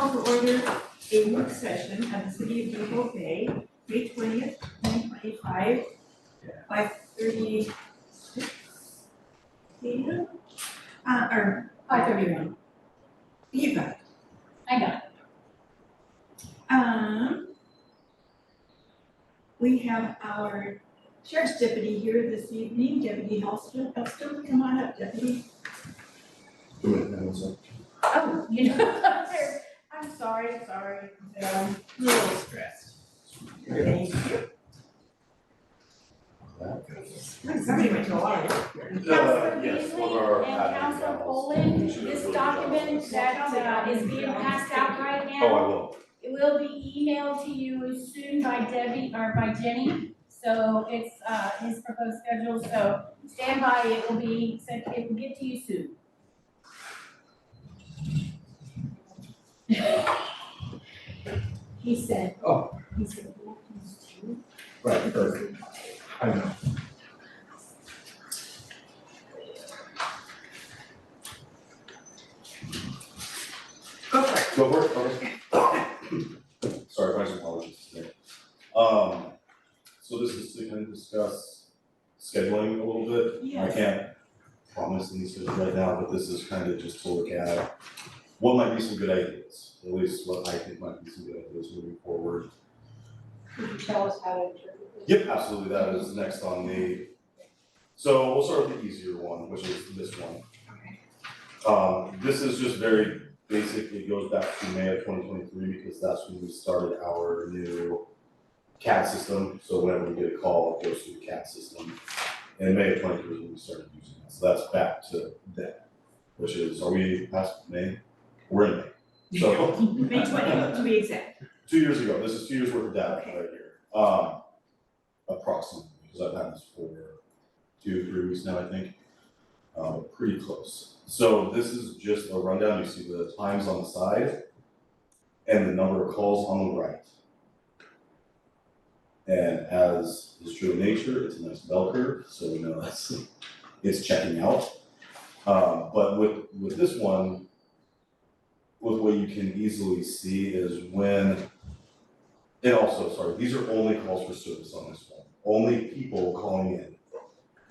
call to order a work session at the City of Depoe Bay, May 20th, 2025, 5:36 p.m. Or 5:31. You got it. I got it. We have our Sheriff's Deputy here this evening, Deputy Helston. Come on up, Deputy. Oh, you know, I'm sorry. A little stressed. Thank you. Somebody went to a lot of work here. Councilor yes, one of Beasley our and admin Councilor gals. Poland, She does a this really good document job. that is being passed out right Oh, I now, will. it will be emailed to you soon by Debbie or by Jenny. So it's his proposed schedule, so stand by, it will be sent, it will get to you soon. He said. Oh. He said. Right, perfect. I know. Go for it. Go for it, okay. Sorry, my apologies today. So this is to kind of discuss scheduling a little bit. Yes. I can't promise any schedule right now, but this is kind of just to look at what might be some good ideas, at least what I think might be some good ideas moving forward. Could you tell us how to interpret this? Yep, absolutely, that is next on the, so we'll start with the easier one, which is this one. This is just very basic, it goes back to May of 2023 because that's when we started our new CAD system. So whenever we get a call, it goes through the CAD system. In May of 23 is when we started using it, so that's back to then, which is, are we past May? We're in May. So May 20th, to be exact. 2 years ago, this is 2 years worth of data Okay. right here. Approximately, because I've had this for 2 or 3 weeks now, I think. Pretty close. So this is just a rundown. You see the times on the side and the number of calls on the right. And as is true in nature, it's a nice bell curve, so we know it's checking out. But with this one, with what you can easily see is when, and also, sorry, these are only calls for service on this one. Only people calling in.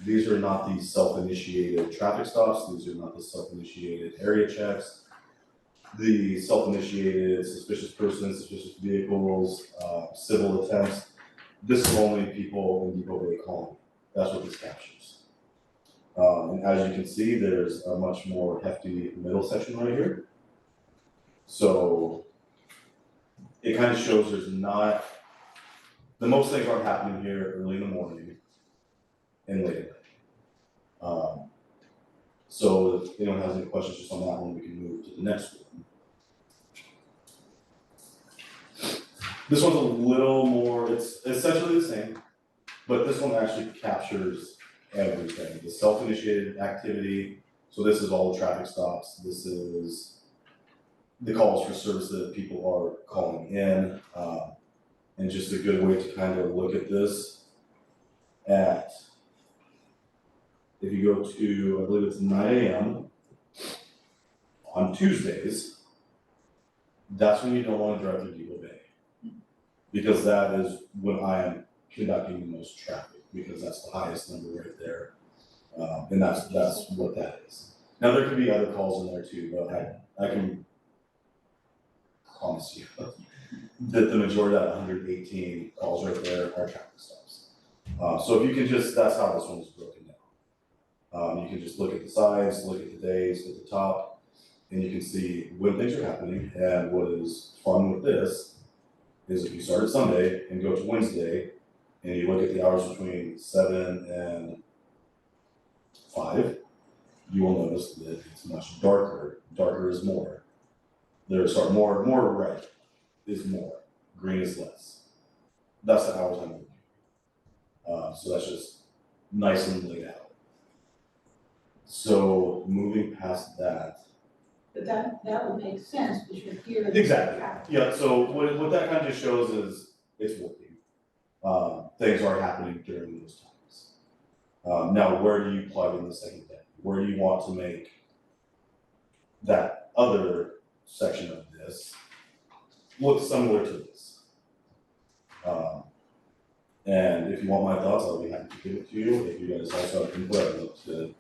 These are not the self-initiated traffic stops. These are not the self-initiated area checks. The self-initiated suspicious persons, suspicious vehicles, civil attempts. This is only people in Depoe Bay calling. That's what this captures. And as you can see, there's a much more hefty middle section right here. So it kind of shows there's not, the most things aren't happening here early in the morning and late at night. So if anyone has any questions just on that one, we can move to the next one. This one's a little more, it's essentially the same, but this one actually captures everything. The self-initiated activity, so this is all the traffic stops, this is the calls for service that people are calling in, and just a good way to kind of look at this at, if you go to, I believe it's 9 a.m. on Tuesdays, that's when you don't want to drive through Depoe Bay. Because that is when I am conducting the most traffic, because that's the highest number right there. And that's what that is. Now there could be other calls in there too, but I can promise you that the majority of that 118 calls right there are traffic stops. So if you can just, that's how this one is broken down. You can just look at the sides, look at the days at the top, and you can see when things are happening. And what is fun with this is if you start at Sunday and go to Wednesday, and you look at the hours between 7 and 5, you will notice that it's much darker. Darker is more. More red is more. Green is less. That's the hours I'm looking. So that's just nice and laid out. So moving past that. But that would make sense because you're here. Exactly. Yeah, so what that kind of shows is it's working. Things are happening during those times. Now, where do you plug in the second day? Where do you want to make that other section of this looks similar to this. And if you want my thoughts, I'll be happy to give it to you. If you guys also have input, I'd love to.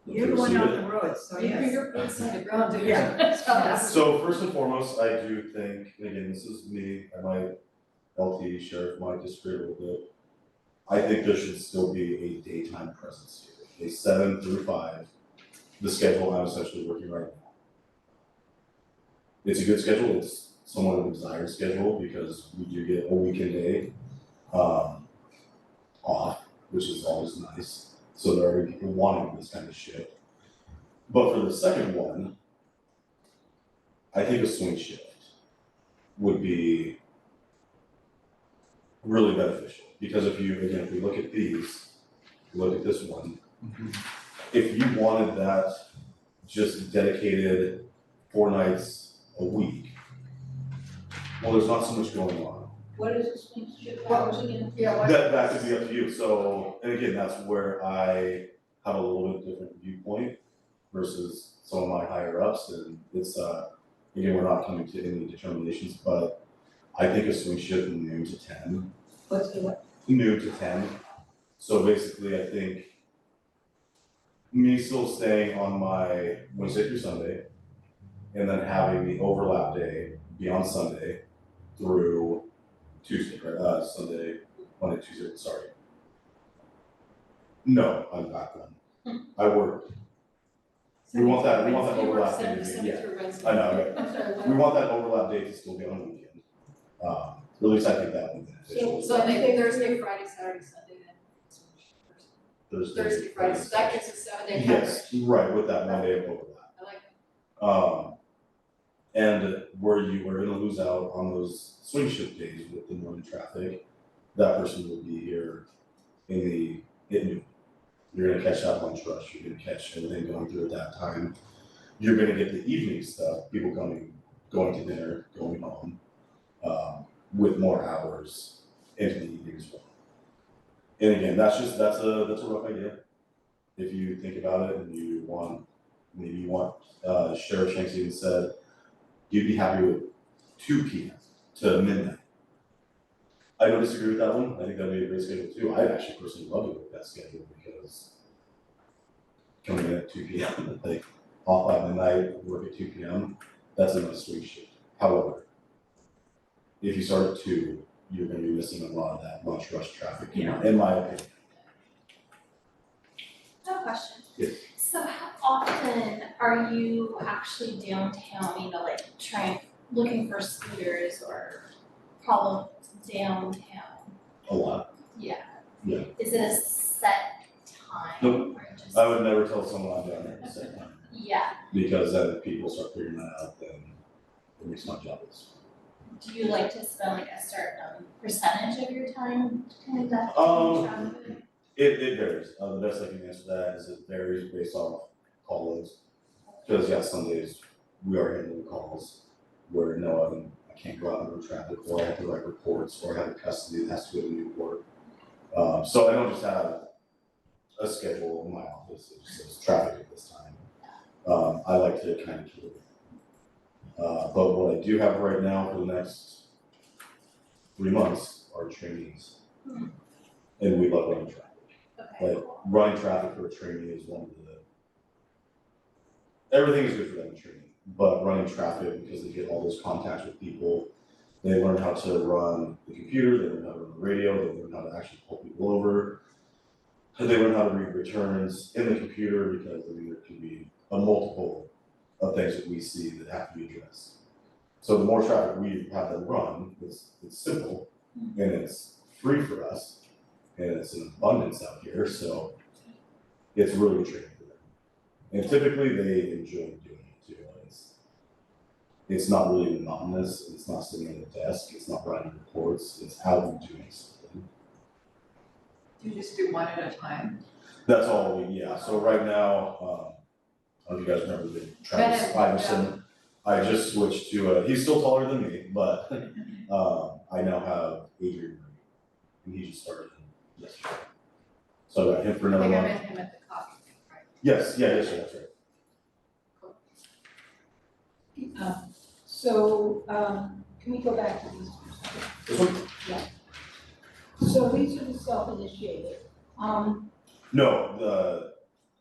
You're the one on the road, so Your yes. fingerprints on the ground, dude. Yeah. Tell us. So first and foremost, I do think, and again, this is me, I might, LT sheriff might disagree a little bit. I think there should still be a daytime presence here, a 7 through 5, the schedule I'm essentially working right now. It's a good schedule, it's somewhat of a desired schedule because we do get a weekend day off, which is always nice. So there are people wanting this kind of shift. But for the second one, I think a swing shift would be really beneficial. Because if we look at these, look at this one, if you wanted that just dedicated 4 nights a week, well, there's not so much going on. What is the swing shift hours again? Yeah, what? That could be up to you, so, and again, that's where I have a little bit different viewpoint versus some of my higher ups, and it's, again, we're not coming to any determinations, but I think a swing shift from noon to 10. What's the what? Noon to 10, so basically, I think me still staying on my Wednesday through Sunday, and then having the overlap day be on Sunday through Tuesday, right, Sunday, Monday, Tuesday, sorry. No, I'm back then. I work. We want that overlap day to be, Sunday yeah, through Wednesday. I know, I'm sorry, we what? want that overlap day to still be on the weekend. At least I think that would be beneficial. So maybe Thursday, Friday, Saturday, Sunday then. Thursday, Friday, so that gives us 7-day coverage. Yes, right, with that one day of overlap. I like that. And where you are gonna lose out on those swing shift days with the morning traffic, that person will be here at noon. You're gonna catch that lunch rush, you're gonna catch everything going through at that time. You're gonna get the evening stuff, people going to dinner, going home, with more hours into the evening as well. And again, that's a rough idea. If you think about it and maybe you want, Sheriff Shanks even said, you'd be happy with 2 p.m. to midnight. I don't disagree with that one. I think that'd be a great schedule too. I'd actually personally love to work that schedule because coming in at 2 p.m., like off by midnight, work at 2 p.m., that's a nice swing shift. However, if you start at 2, you're gonna be missing a lot of that lunch rush traffic, in my opinion. I have a question. Yes. So how often are you actually downtown, like looking for scooters or follow downtown? A lot. Yeah. Yeah. Is it a set time? Nope. Or just? I would never tell someone I'm down there at the same time. Yeah. Because then if people start figuring that out, then it makes my job less. Do you like to spend like a certain percentage of your time kind of that? It varies. The best I can answer that is it varies based off call loads. Because yeah, some days we are handling calls where I can't go out into traffic, or I have to write reports, or I have a custody that has to go to Newport. So I don't just have a schedule in my office, it just says traffic at this time. I like to kind of keep it. But what I do have right now for the next 3 months are trainees. And we love running traffic. Okay, Like cool. running traffic for a trainee is one of everything is good for them in training, but running traffic because they get all those contacts with people, they learn how to run the computer, they learn how to run the radio, they learn how to actually pull people over, they learn how to read returns in the computer because there can be a multiple of things that we see that have to be addressed. So the more traffic we have them run, it's simple and it's free for us and it's in abundance out here, so it's really good training for them. And typically they enjoy doing it too. It's not really monotonous, it's not sitting at a desk, it's not writing reports, it's out and doing something. Do you just do one at a time? That's all so right now, I don't know if you guys remember the Travis Bennett, Iverson. I just switched to, he's still taller than me, but I now have Adrian Murray, and he just started yesterday. So I got him for I another think I one. met him at the coffee, right? Yes, that's right. So, Can we go back to these? This one? So these are the self-initiated. No, the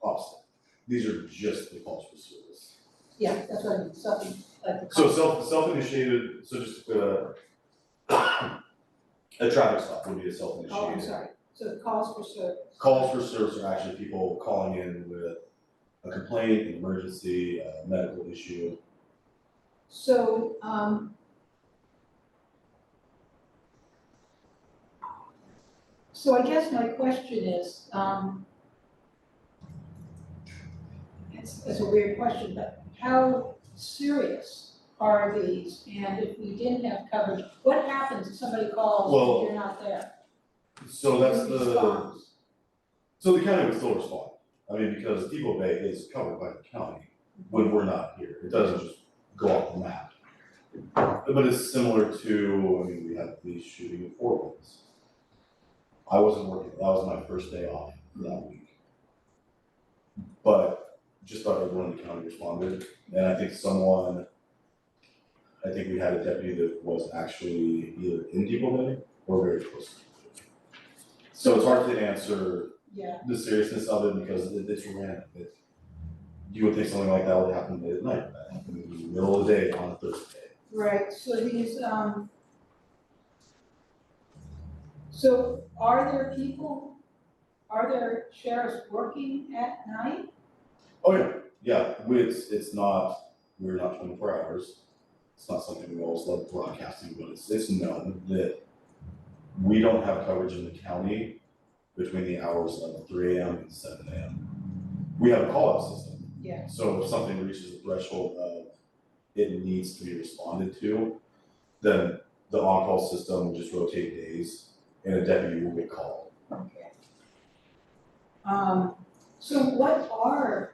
opposite. These are just the calls for service. Yeah, that's what I mean, something like the. So self-initiated, so just a traffic stop would be a Oh, I'm self-initiated. sorry, so the calls for service. Calls for service are actually people calling in with a complaint, an emergency, a medical issue. So, so I guess my question is, it's a weird question, but how serious are these? And if we didn't have coverage, what happens if somebody calls Well, and you're not there? So that's Who the, responds? so the county would still respond. I mean, because Depoe Bay is covered by the county when we're not here. It doesn't just go off the map. But it's similar to, I mean, we had police shooting in Fort Woods. I wasn't working, that was my first day off that week. But just about everyone in the county responded, and I think we had a deputy that was actually either in Depoe Bay or very close to Depoe Bay. So it's hard to answer Yeah, the seriousness of it because it's random. You would think something like that would happen late at night, that happened in the middle of the day on a Thursday. right, so these, so are there sheriffs working at night? Oh yeah, it's not, we're not 24 hours. It's not something we always love broadcasting, but it's known that we don't have coverage in the county between the hours of 3 a.m. and 7 a.m. We have a call-out system. Yeah. So if something reaches the threshold of it needs to be responded to, then the on-call system will just rotate days and a deputy will get called. Okay. So what are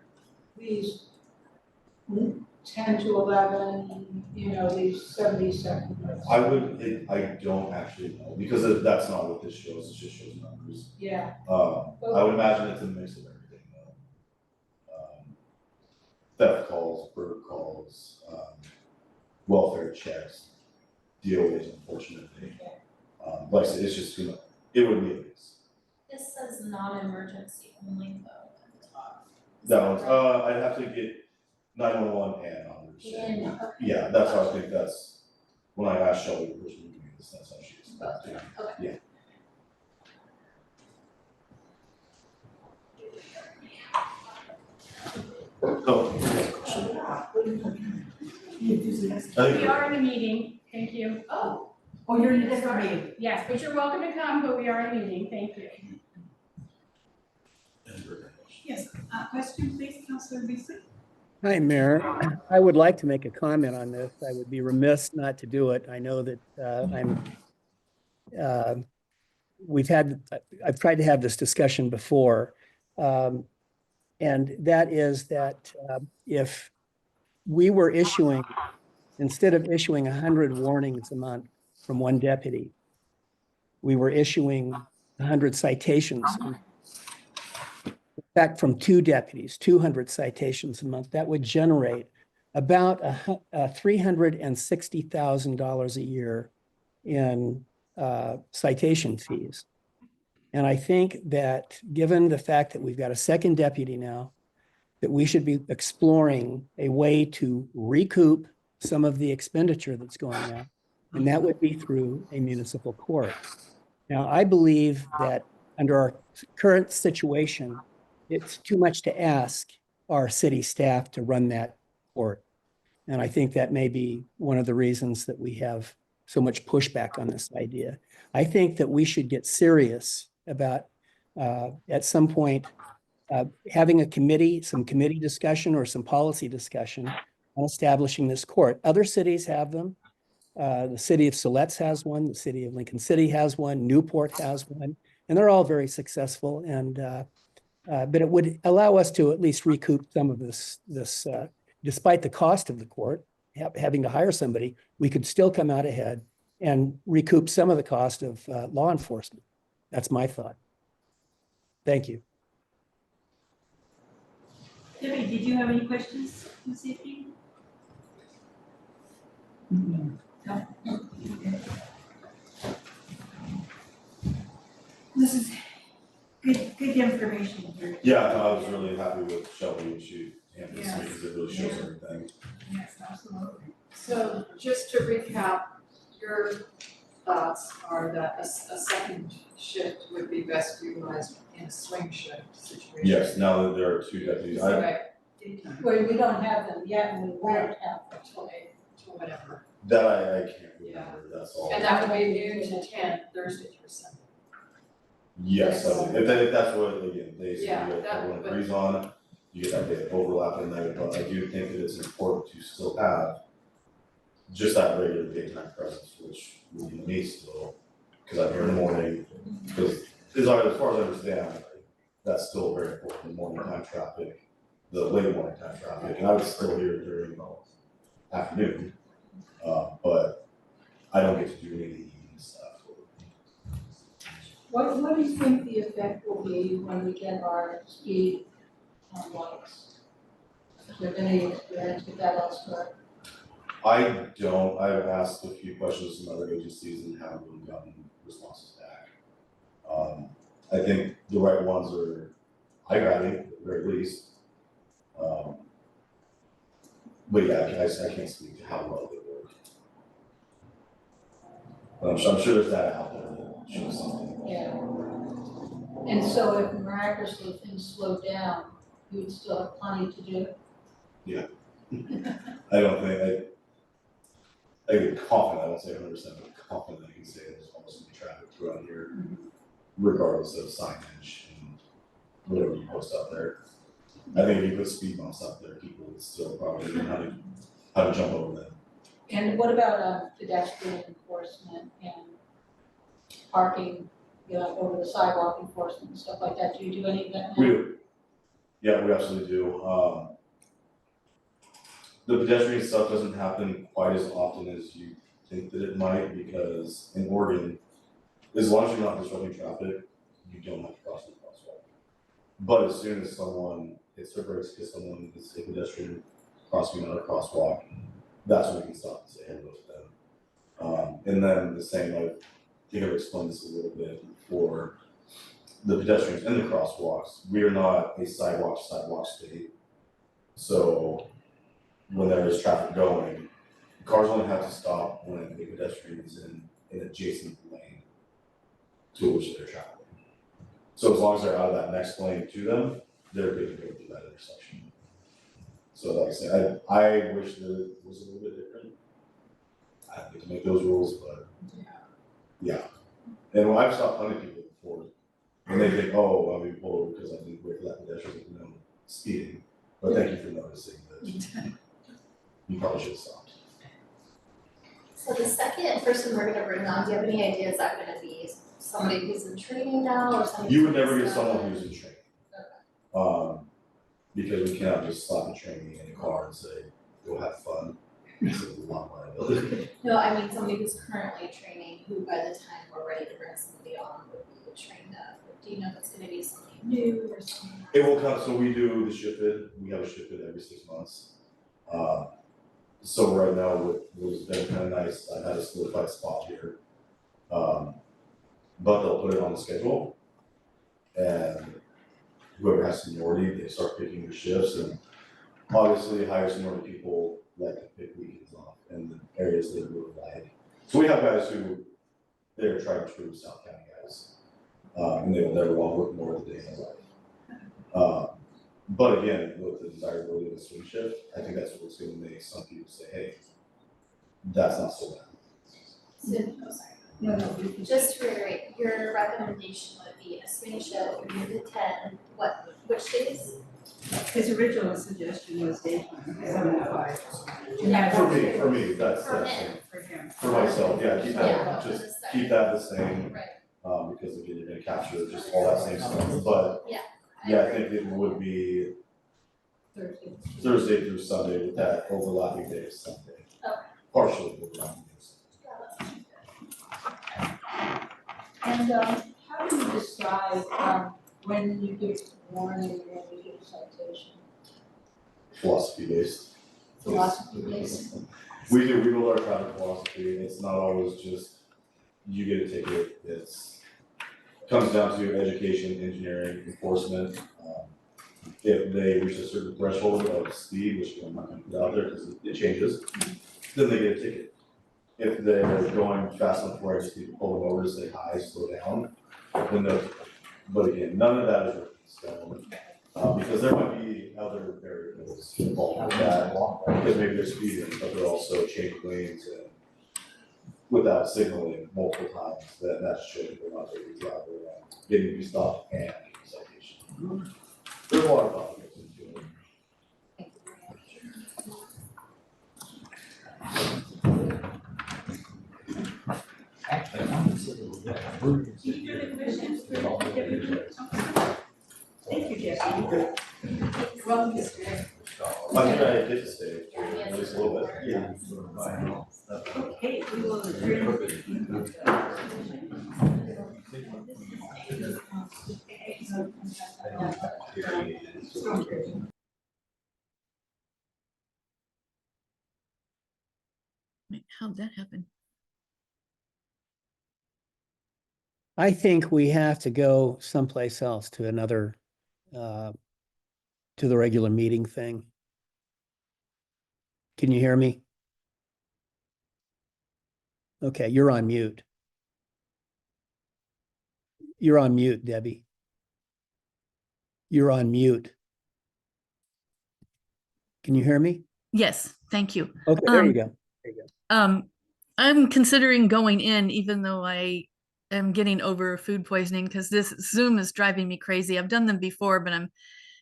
these 10 to 11, these 70-second notes? I don't actually know, because that's not what this shows, it just shows numbers. Yeah, I would imagine it's a mix of everything though. Theft calls, burg calls, welfare checks, DOAs unfortunately. Like I said, it's just, it would be a mix. This says non-emergency only though at the top. That one's, I'd have to get 911 and In, numbers. okay. Yeah, that's how I think that's, when I asked Shelby the person who knew this, that's how she explained it. Okay. Yeah. Oh, We are in a meeting, thank you. Oh, you're in a different meeting. Yes, but you're welcome to come, but we are in a meeting, thank you. Yes, question please, Councilor Beasley? Hi, Mayor. I would like to make a comment on this. I would be remiss not to do it. I know that I've tried to have this discussion before. And that is that if we were instead of issuing 100 warnings a month from one deputy, we were issuing 100 citations. In fact, from two deputies, 200 citations a month, that would generate about $360,000 a year in citation fees. And I think that given the fact that we've got a second deputy now, that we should be exploring a way to recoup some of the expenditure that's going on. And that would be through a municipal court. Now, I believe that under our current situation, it's too much to ask our city staff to run that court. And I think that may be one of the reasons that we have so much pushback on this idea. I think that we should get serious about at some point having a committee, some committee discussion or some policy discussion on establishing this court. Other cities have them. The city of Siletz has one, the city of Lincoln City has one, Newport has one, and they're all very successful. And but it would allow us to at least recoup some of this despite the cost of the court, having to hire somebody, we could still come out ahead and recoup some of the cost of law enforcement. That's my thought. Thank you. Debbie, did you have any questions this evening? No. information here. Yeah, no, I was really happy with Shelby and she handled this Yes. because it really shows Yeah. everything. Yes, absolutely. So just to recap, your thoughts are that a second shift would be best utilized in a swing shift situation. Yes, now that there are two deputies, Right, Where we don't have them yet, and we won't have them. to whatever. that I can't remember, that's all. And that would be noon to 10, Thursday through Sunday. Yes, if that's what, again, they say Yeah, that that- everyone but- agrees on, you get that bit of overlap in there, but I do think that it's important to still have just that regular daytime presence, which would be me still, because I'm here in the morning, because as far as I understand, that's still very important, the morning time traffic, the late morning time traffic, and I was still here during the afternoon. But I don't get to do any of the evening stuff. What do you think the effect will be when we get our speed lights? Is there any experience with that elsewhere? I don't, I've asked a few questions from other agencies and haven't really gotten responses back. I think the right ones are eye-grabbing at the very least. But yeah, I can't speak to how well they work. But I'm sure there's data out there that shows something. Yeah. And so if miraculously things slow down, you would still have plenty to do? I don't think, I get confident, I won't say 100%, but confident I can say there's almost no traffic throughout here, regardless of signage and whatever you post out there. I think if you put speed bumps up there, people would still probably know how to jump over them. And what about pedestrian enforcement and parking, over the sidewalk enforcement and stuff like that? Do you do any of that now? We do. Yeah, we absolutely do. The pedestrian stuff doesn't happen quite as often as you think that it might, because in Oregon, as long as you're not disrupting traffic, you don't have to cross the crosswalk. But as soon as someone hits their brakes because someone is a pedestrian crossing another crosswalk, that's when we can stop and say hello to them. And then the same, I think I've explained this a little bit for the pedestrians in the crosswalks. We are not a sidewalk state. So when there is traffic going, cars only have to stop when a pedestrian is in an adjacent lane to which they're traveling. So as long as they're out of that next lane to them, they're good to go through that intersection. So like I said, I wish that it was a little bit different. I don't get to make those rules, but yeah. And when I've stopped plenty of people before, and they think, oh, I'm being pulled over because I didn't wait for that pedestrian, no speeding. But thank you for noticing that you probably should have stopped. So the second person we're gonna bring on, do you have any idea, is that gonna be somebody who's in training now or somebody? You would never get someone who's in training. Because we cannot just slap a trainee in a car and say, go have fun. It's a lot of liability. No, I mean somebody who's currently training, who by the time we're ready to bring somebody on would be trained up. Do you know if it's gonna be something new or something? It will come, so we do the shifted, we have a shifted every 6 months. So right now, what has been kind of nice, I've had a solidified spot here. But they'll put it on the schedule. And whoever has seniority, they start picking their shifts, and obviously higher seniority people like to pick weekends off in the areas they really like. So we have guys who, they're tried and true South County guys, and they will never want to work more of the day in their life. But again, with the desirability of a swing shift, I think that's what's going to make some people say, hey, that's not so bad. So, oh, sorry. No, Just to reiterate, your recommendation would be a swing shift, noon to 10, which days? his original suggestion was daytime, 7 to 5. For me, that's For the him. same. For him. For myself, yeah, keep Yeah, that, for just the keep second. that the same, Right, because again, you're gonna capture just all that same stuff, but yeah, I think it would be Thursday. Thursday through Sunday with that overlapping day of Sunday. Okay. Partially overlapping days. Yeah, that sounds good. And how do you decide when you give warning and when you give citation? Philosophy based. Philosophy based? We build our traffic philosophy, it's not always just, you get a ticket, it's comes down to education, engineering, enforcement. If they reach a certain threshold of speed, which I'm not gonna put out there because it changes, then they get a ticket. If they're going fast enough where I just need to pull them over to say hi, slow down, then no. But again, none of that is written in stone. Because there might be other variables involved with that, because maybe they're speeding, but they're also changing lanes and without signaling multiple times, that's showing they're not taking the driver around, getting you stopped and citation. There's a lot of thought that goes into it. Thank you, Jesse. Well, Mr. Mayor. I think I get to stay for at least a little bit. Yeah. Okay, we will adjourn. Wait, how'd that happen? I think we have to go someplace else to another, to the regular meeting thing. Can you hear me? Okay, you're on mute. You're on mute, Debbie. You're on mute. Can you hear me? Yes, thank you. Okay, there you go. There you go. I'm considering going in, even though I am getting over food poisoning, because this Zoom is driving me crazy. I've done them before, but I'm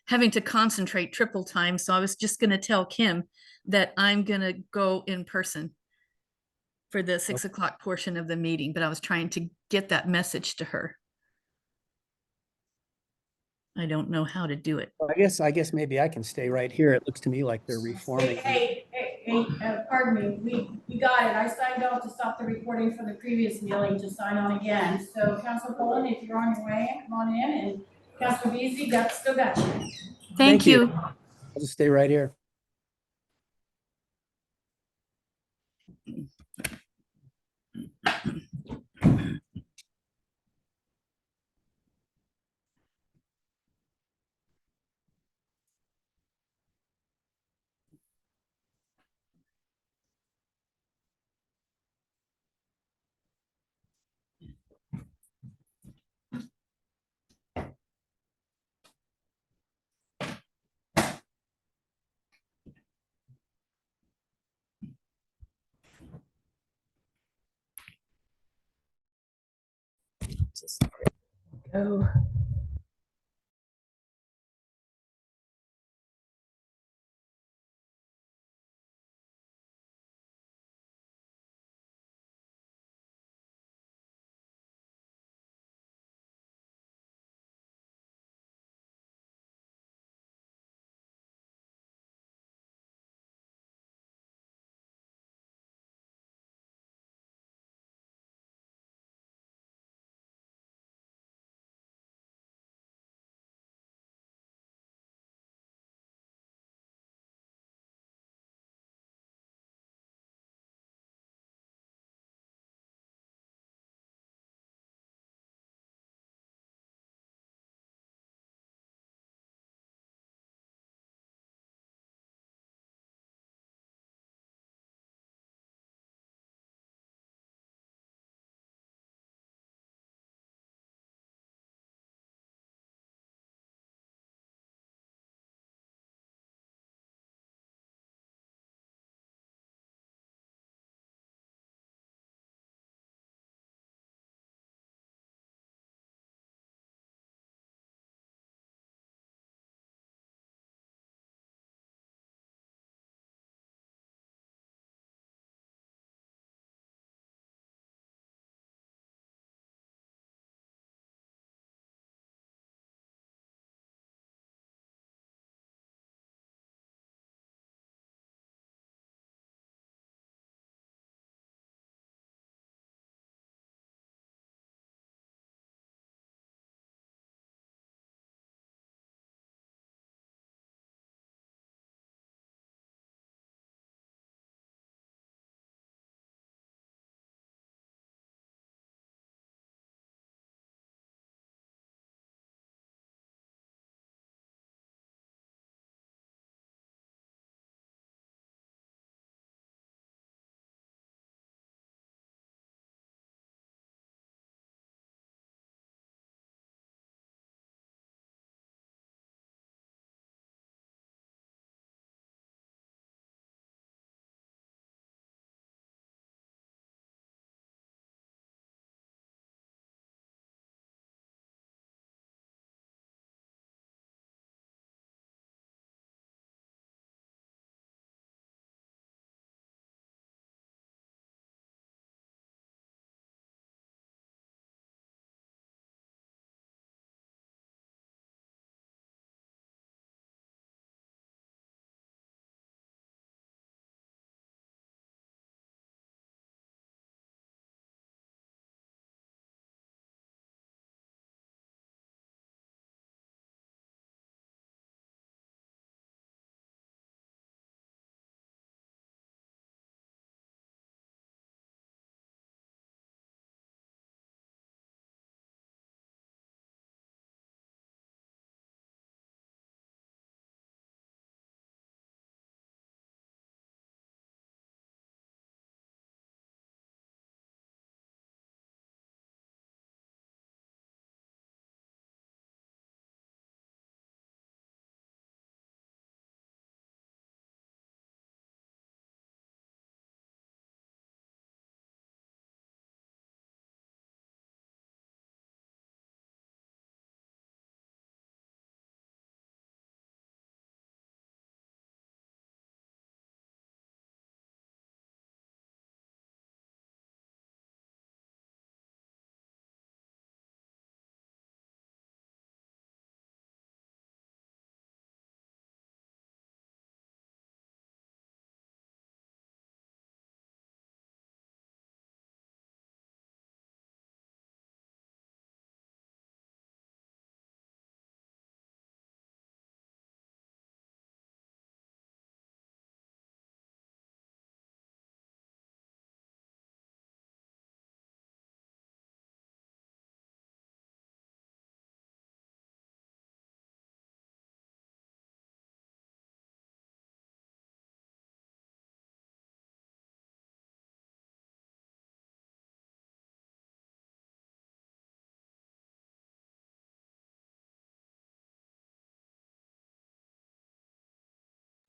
having to concentrate triple time. So I was just going to tell Kim that I'm going to go in person for the 6 o'clock portion of the meeting, but I was trying to get that message to her. I don't know how to do it. Well, I guess maybe I can stay right here. It looks to me like they're reforming. Hey, pardon me, we got it. I signed off to stop the recording for the previous meeting to sign on again. So Councilor Poland, if you're on your way, come on in, and Councilor Beasley, still got you. Thank you. I'll just stay right here. Go.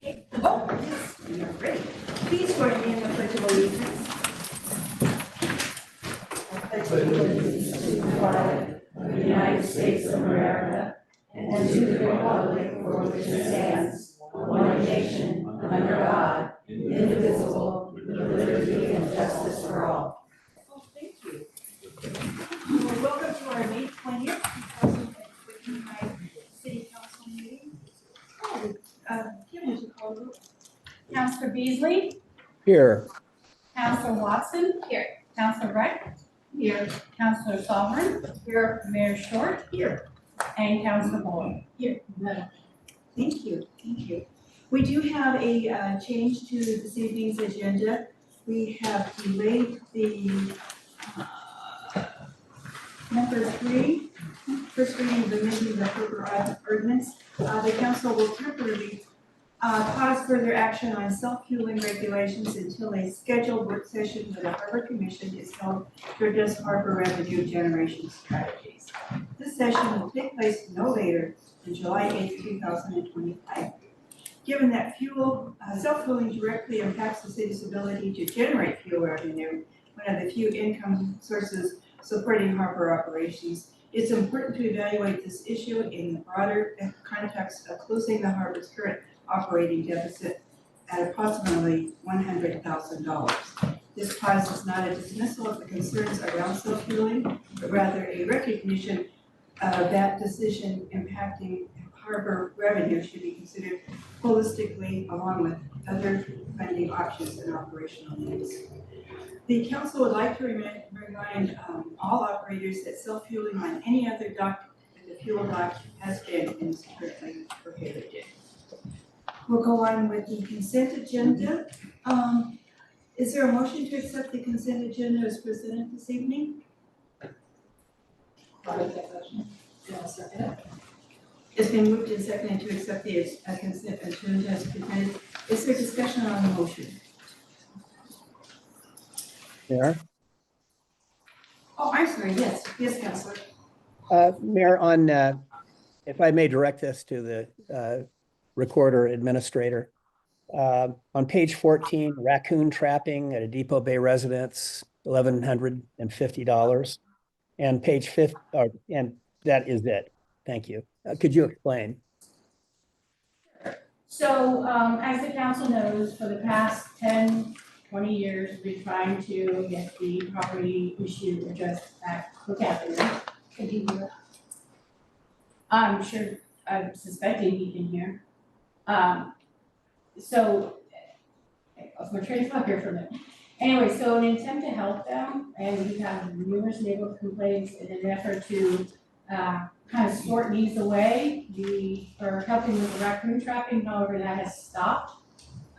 Oh, yes, we are ready. Please join me in the pledge of allegiance. I pledge allegiance to the flag of the United States of America and to the republic for which it stands, one nation, under God, indivisible, with liberty and justice for all. Oh, thank you. Well, welcome to our May 20th, 2025 City Council meeting. Kim, would you call the roll? Counselor Beasley, Here. Counselor Watson. Here. Counselor Wright, Here. Counselor Sovereign, Here. Mayor Short, Here. and Counselor Bowen. Thank you, thank you. We do have a change to this evening's agenda. We have delayed the number 3, first reading of the amendment of the Harbor Ordinance. The council will temporarily pause further action on self-fueling regulations until a scheduled work session with the Harbor Commission is held to address harbor revenue generation strategies. This session will take place no later than July 8th, 2025. Given that self-fueling directly impacts the city's ability to generate fuel revenue, one of the few income sources supporting harbor operations, it's important to evaluate this issue in the broader context of closing the harbor's current operating deficit at approximately $100,000. This pause is not a dismissal of the concerns around self-fueling, but rather a recognition that decision impacting harbor revenue should be considered holistically along with other funding options and operational needs. The council would like to remind all operators that self-fueling on any other dock than the fuel dock has been and is currently prohibited. We'll go on with the consent agenda. Is there a motion to accept the consent agenda as presented this evening? It's been moved and seconded to accept the consent agenda as presented. Is there discussion on the motion? Mayor? Oh, I'm sorry, yes, Councilor. Mayor, if I may direct this to the recorder administrator. On page 14, raccoon trapping at a Depoe Bay residence, $1,150. And page 5, and that is it. Thank you. Could you explain? So, as the council knows, for the past 10, 20 years, we've been trying to get the property issue addressed at Cook Avenue. I'm suspecting he can hear. So, my train of thought here for a minute. Anyway, so in an attempt to help them, and we've had numerous neighborhood complaints in an effort to kind of sort these away, we are helping with the raccoon trapping, however, that has stopped.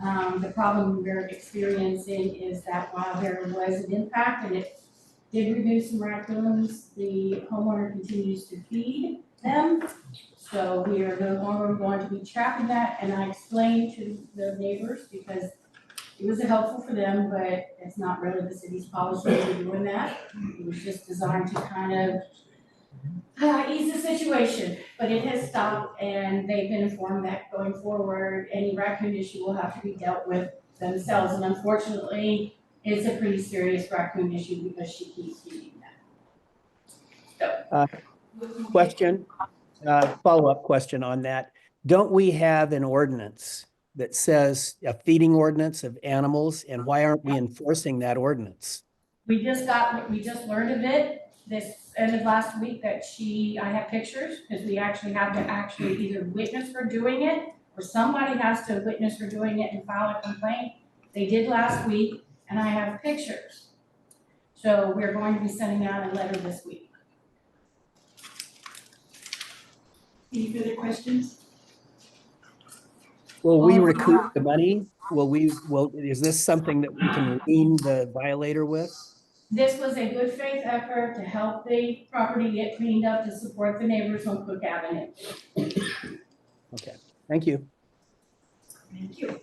The problem we're experiencing is that while there was an impact and it did reduce some raccoons, the homeowner continues to feed them. So we are no longer going to be trapping that, and I explained to the neighbors because it was helpful for them, but it's not really the city's policy to be doing that. It was just designed to kind of ease the situation, but it has stopped, and they've been informed that going forward, any raccoon issue will have to be dealt with themselves, and unfortunately, it's a pretty serious raccoon issue because she keeps feeding them. Question, follow-up question on that. Don't we have an ordinance that says a feeding ordinance of animals, and why aren't we enforcing that ordinance? We just learned of it this end of last week that I have pictures, because we actually have to either witness her doing it, or somebody has to witness her doing it and file a complaint. They did last week, and I have pictures. So we're going to be sending out a letter this week. Any further questions? Will we recoup the money? Is this something that we can lien the violator with? This was a good faith effort to help the property get cleaned up to support the neighbors on Cook Avenue. Okay, thank you. Thank you.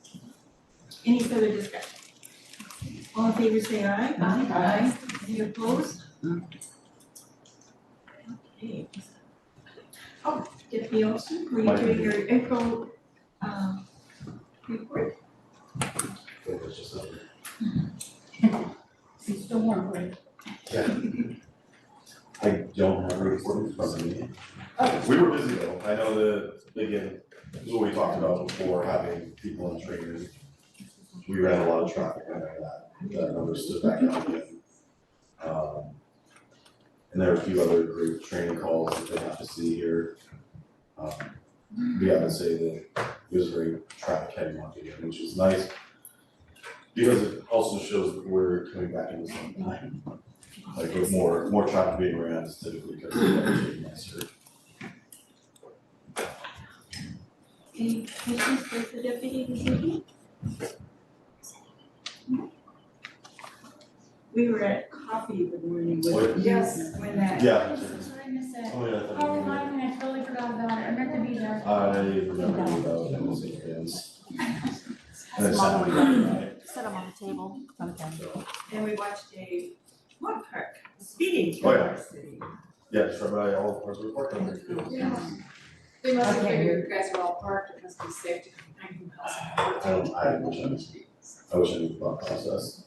Any further discussion? All in favor say aye. Aye. Any opposed? Okay. Oh, Deputy Olson, were you doing your April report. It's just a- It's still warm, right? Yeah. I don't have a report in front of me. We were busy though, I know again, this is what we talked about before, having people in training. We ran a lot of traffic, I know that number stood back up again. And there are a few other group training calls that they have to see here. Yeah, I would say that it was a very traffic heavy month again, which is nice. Because it also shows that we're coming back into some time. Like with more traffic being ran, it's typically because of the weather nicer. Any questions for the deputy this evening? We were at coffee the morning with, Yes. when that. Yeah. Sorry, I missed it. Oh, yeah, I thought Oh, you were remind me, I totally forgot about it. I meant to be there. I remember about those events. And it's Small one. Saturday, Set them on the table. Okay. And we watched a walk park, speeding Oh, through yeah. our city. yeah, just right by all the parts of the park. Yeah. They must have figured you guys are all parked, it must be safe to come behind you. I wish I knew about the process.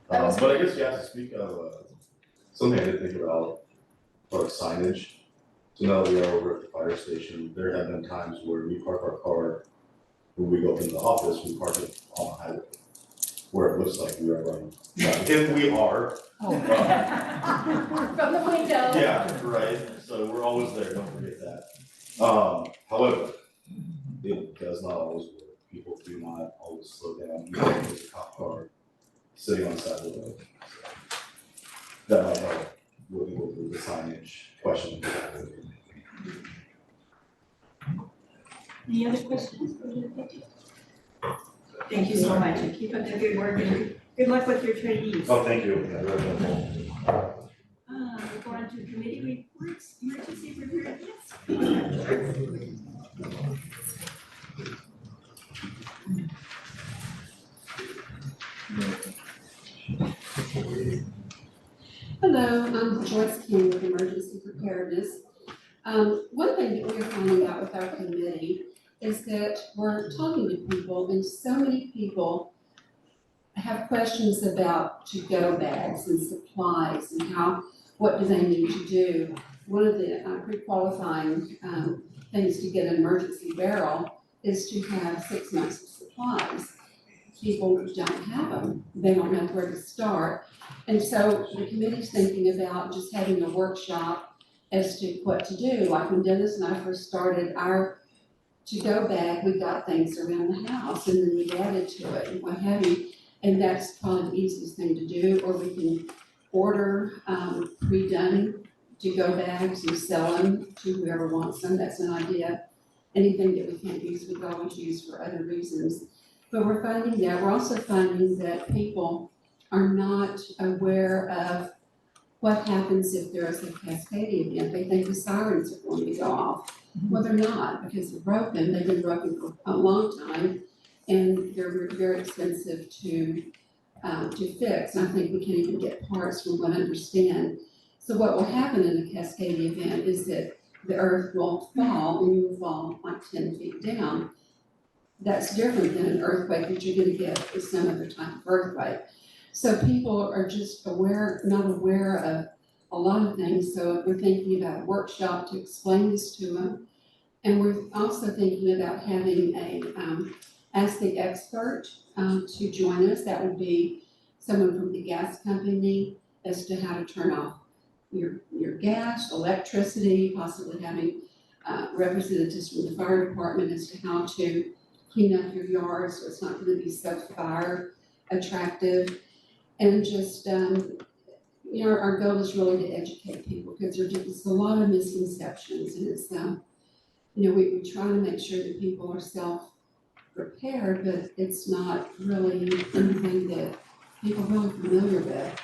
That was- But I guess you have to speak of, something I did think about, like signage. So now that we are over at the fire station, there have been times where we park our car, when we go into the office, we park it on the highway. Where it looks like we are running, if we are. From the window. Yeah, right, so we're always there, don't forget that. However, it does not always work, people do not always slow down, even if there's a cop car sitting on the side of the road. That might help with the signage question. Any other questions for the deputy? Thank you so much, and keep up the good work, and good luck with your trainees. Oh, thank you, yeah, very helpful. We'll go on to committee reports, emergency preparedness. Hello, I'm Joyce King with Emergency Preparedness. One thing that we're finding out with our committee is that we're talking to people and so many people have questions about to-go bags and supplies and what do they need to do. One of the pre-qualifying things to get an emergency barrel is to have 6 months of supplies. People don't have them, they don't know where to start. And so the committee's thinking about just having a workshop as to what to do. Like when Dennis and I first started our to-go bag, we got things around the house and then we added to it and what have you. And that's probably the easiest thing to do, or we can order pre-done to-go bags and sell them to whoever wants them. That's an idea. Anything that we can't use, we can always use for other reasons. But we're also finding that people are not aware of what happens if there is a cascade event. They think the sirens are going to go off. Well, they're not, because they're broken. They've been broken for a long time, and they're very expensive to fix. And I think we can't even get parts from what I understand. So what will happen in a cascade event is that the earth will fall, and you will fall like 10 feet down. That's different than an earthquake that you're gonna get with some other type of earthquake. So people are just not aware of a lot of things, so we're thinking about a workshop to explain this to them. And we're also thinking about having ask the expert to join us. That would be someone from the gas company as to how to turn off your gas, electricity, possibly having representatives from the fire department as to how to clean up your yard so it's not gonna be so fire attractive. And just, our goal is really to educate people because there's a lot of misconceptions and it's, we try to make sure that people are self-prepared, but it's not really anything that people are really familiar with.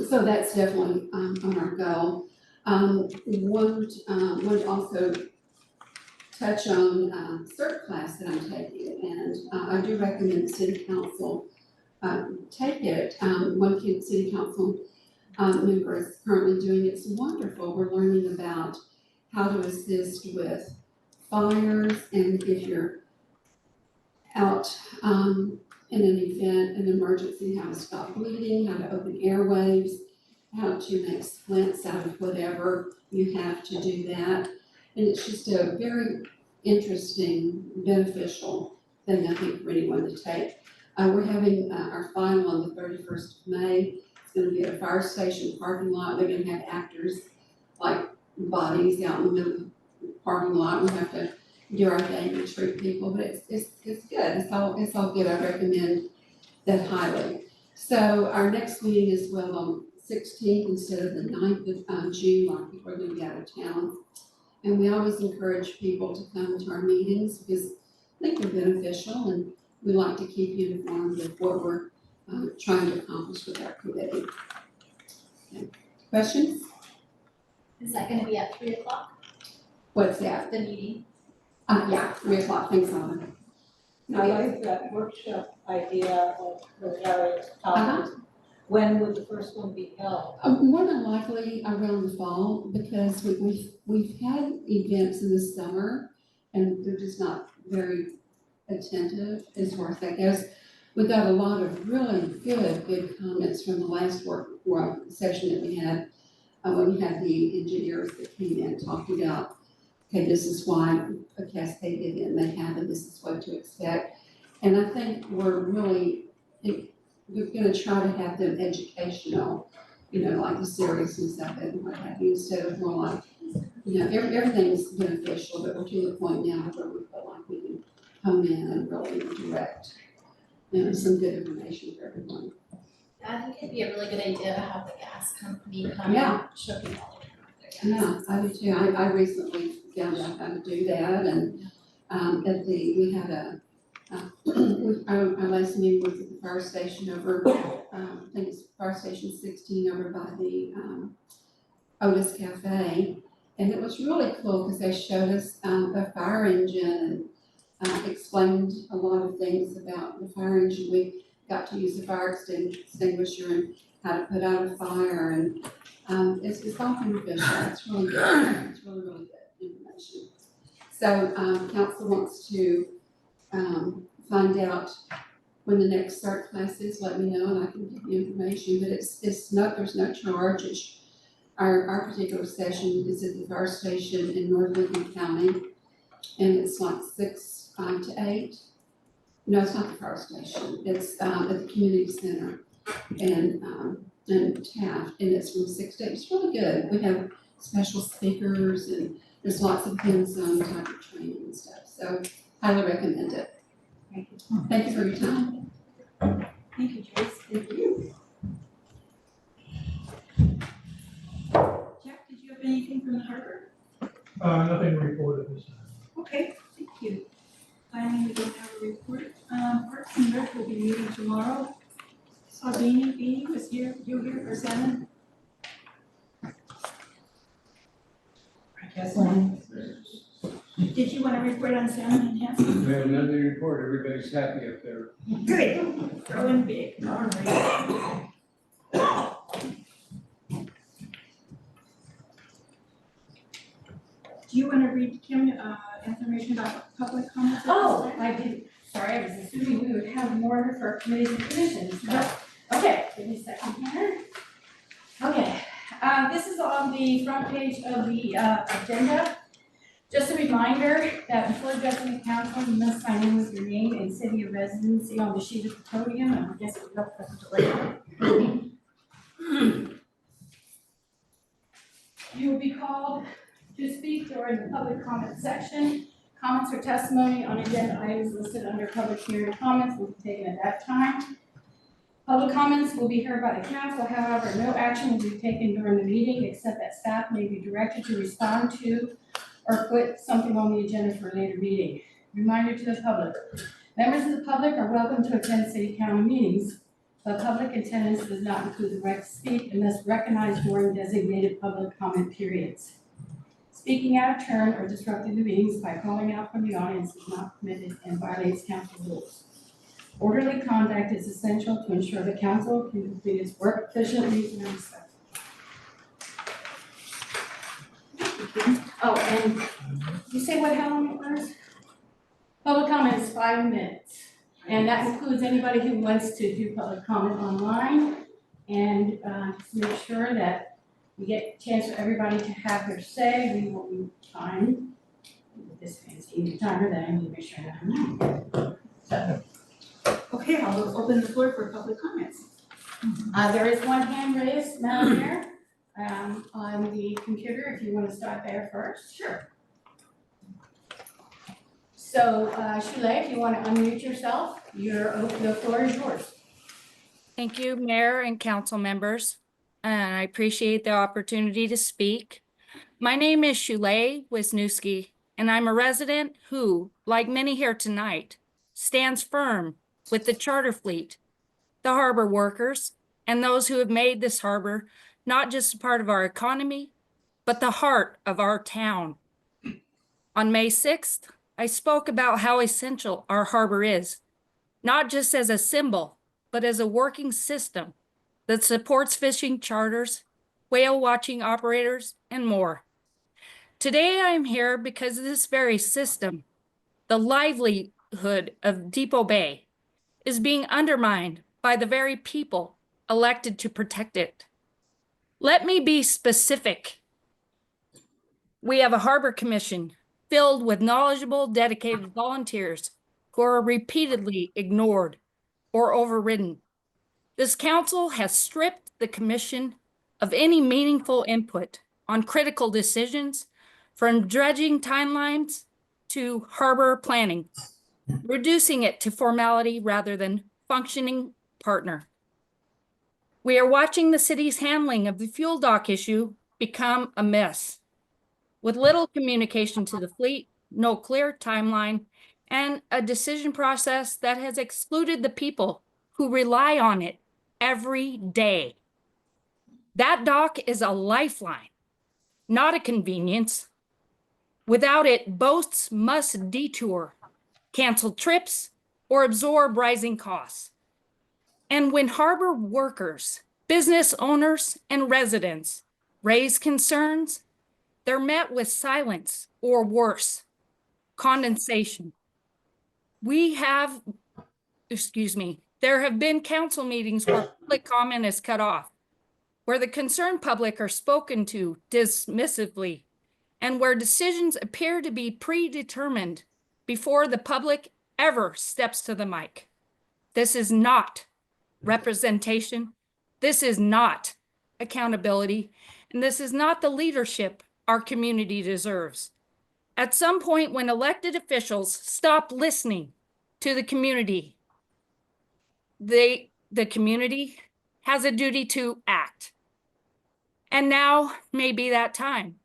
So that's definitely on our goal. One also touch on CERT class that I'm taking, and I do recommend the city council take it. One city council member is currently doing it. It's wonderful. We're learning about how to assist with fires, and if you're out in an event, an emergency, how to stop bleeding, how to open airwaves, how to make splints out of whatever you have to do that. And it's just a very interesting, beneficial thing, I think, for anyone to take. We're having our final on the 31st of May. It's gonna be at a fire station parking lot. They're gonna have actors like bodies out in the middle of the parking lot. We have to do our thing and treat people, but it's good. It's all good. I recommend that highly. So our next meeting is on 16th instead of the 9th of June, like people are gonna be out of town. And we always encourage people to come to our meetings because I think they're beneficial and we like to keep you informed of what we're trying to accomplish with our committee. Okay. Questions? Is that gonna be at 3:00, What's that? the meeting? Yeah, 3:00, thanks, Alan. I like that workshop idea of the various topics. When would the first one be held? More than likely around the fall, because we've had events in the summer and they're just not very attentive as far as that goes. We got a lot of really good comments from the last work session that we had, when we had the engineers that came in and talked about, okay, this is why a cascade event may happen, this is what to expect. And I think we're gonna try to have them educational, like the seriousness of it and what have you, instead of more like, everything's beneficial, but we're to the point now where we feel like we can come in and really direct, some good information for everyone. I think it'd be a really good idea to have the gas company come Yeah. and show people how to turn off their gas. Yeah, I do too. I recently found out how to do that and, we had our last meeting was at the fire station over, I think it's fire station 16 over by the, Otis Cafe. And it was really cool because they showed us, the fire engine and, explained a lot of things about the fire engine. We got to use the fire extinguisher and how to put out a fire and, it's all beneficial. It's really good. It's really good information. So, council wants to, find out when the next start class is, let me know and I can give you information, but there's no charge. Our particular session is at the fire station in North Lincoln County, and it's like 5 to 8. No, it's not the fire station, it's, at the community center and Taft, and it's from 6 to 8. It's really good. We have special speakers and there's lots of hands-on type of training and stuff, so highly recommend it. Thank you for your time. Thank you, Joyce. Thank you. Jack, did you have anything from the harbor? Nothing reported this time. Okay, thank you. Finally, we don't have a report. Parks and Rec will be meeting tomorrow. Saw Beanie was here, you here for salmon? I guess not. Did you want to report on salmon enhancement? We have nothing to report, everybody's happy up there. Good, growing big, all right. Do you want to read, Kim, information about public comments? Oh, I did, sorry, I was assuming we would have more for committees and commissions, but, okay, give me a second here. Okay, this is on the front page of the, agenda. Just a reminder that before addressing the council, you must sign in with your name and city of residency on the sheet at the podium, and I guess we'll go for the delay. You will be called to speak during the public comment section. Comments or testimony on agenda items listed under public hearing comments will be taken at that time. Public comments will be heard by the council, however, no action will be taken during the meeting except that staff may be directed to respond to or put something on the agenda for a later meeting. Reminder to the public. Members of the public are welcome to attend city council meetings, but public attendance does not include the right to speak unless recognized during designated public comment periods. Speaking out of turn or disrupting the meetings by calling out from the audience is not permitted and violates council rules. Orderly conduct is essential to ensure the council can complete its work efficiently and respectfully. Oh, and you say how long it was? Public comment is 5 minutes. And that includes anybody who wants to do public comment online. And just make sure that we get a chance for everybody to have their say. We will be time. This fancy new timer that I need to make sure that I'm on. So, Okay, I'll open the floor for public comments. there is one hand raised, Madam Mayor, on the computer, if you want to start there first. Sure. So, Shuley, if you want to unmute yourself, the floor is yours. Thank you, Mayor and council members, and I appreciate the opportunity to speak. My name is Shuley Wisniewski, and I'm a resident who, like many here tonight, stands firm with the charter fleet, the harbor workers, and those who have made this harbor not just a part of our economy, but the heart of our town. On May 6th, I spoke about how essential our harbor is, not just as a symbol, but as a working system that supports fishing charters, whale watching operators, and more. Today I am here because of this very system. The livelihood of Depoe Bay is being undermined by the very people elected to protect it. Let me be specific. We have a harbor commission filled with knowledgeable, dedicated volunteers who are repeatedly ignored or overridden. This council has stripped the commission of any meaningful input on critical decisions, from dredging timelines to harbor planning, reducing it to formality rather than functioning partner. We are watching the city's handling of the fuel dock issue become a mess, with little communication to the fleet, no clear timeline, and a decision process that has excluded the people who rely on it every day. That dock is a lifeline, not a convenience. Without it, boats must detour, cancel trips, or absorb rising costs. And when harbor workers, business owners, and residents raise concerns, they're met with silence or worse, condensation. There have been council meetings where public comment is cut off, where the concerned public are spoken to dismissively, and where decisions appear to be predetermined before the public ever steps to the mic. This is not representation. This is not accountability. And this is not the leadership our community deserves. At some point, when elected officials stop listening to the community, the community has a duty to act. And now may be that time.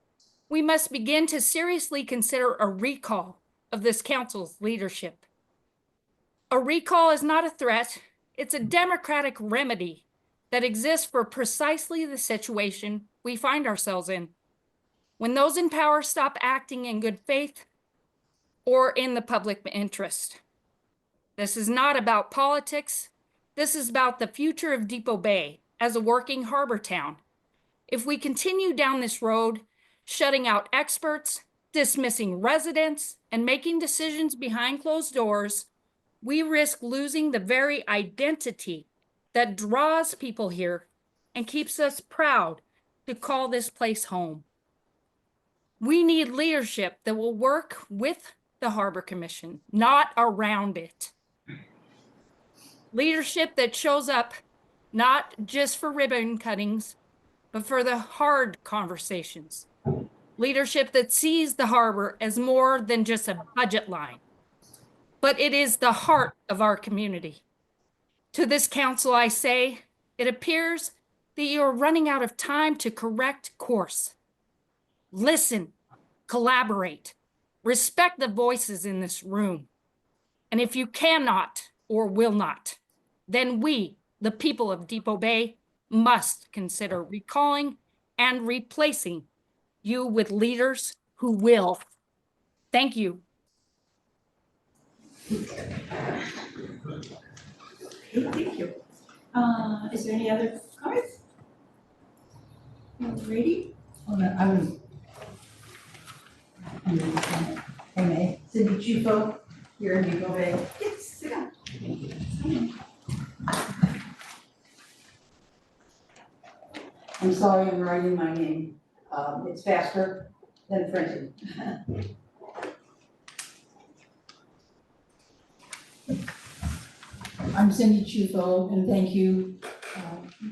We must begin to seriously consider a recall of this council's leadership. A recall is not a threat, it's a democratic remedy that exists for precisely the situation we find ourselves in. When those in power stop acting in good faith or in the public interest. This is not about politics. This is about the future of Depoe Bay as a working harbor town. If we continue down this road, shutting out experts, dismissing residents, and making decisions behind closed doors, we risk losing the very identity that draws people here and keeps us proud to call this place home. We need leadership that will work with the Harbor Commission, not around it. Leadership that shows up not just for ribbon cuttings, but for the hard conversations. Leadership that sees the harbor as more than just a budget line, but it is the heart of our community. To this council, I say, it appears that you are running out of time to correct course. Listen, collaborate, respect the voices in this room. And if you cannot or will not, then we, the people of Depoe Bay, must consider recalling and replacing you with leaders who will. Thank you. Okay, thank you. Is there any other comments? Ready? Hey, May, Cindy Chupo, here in Depoe Bay. Yes, sit down. I'm sorry, I'm writing my name. It's faster than printing. I'm Cindy Chufo, and thank you,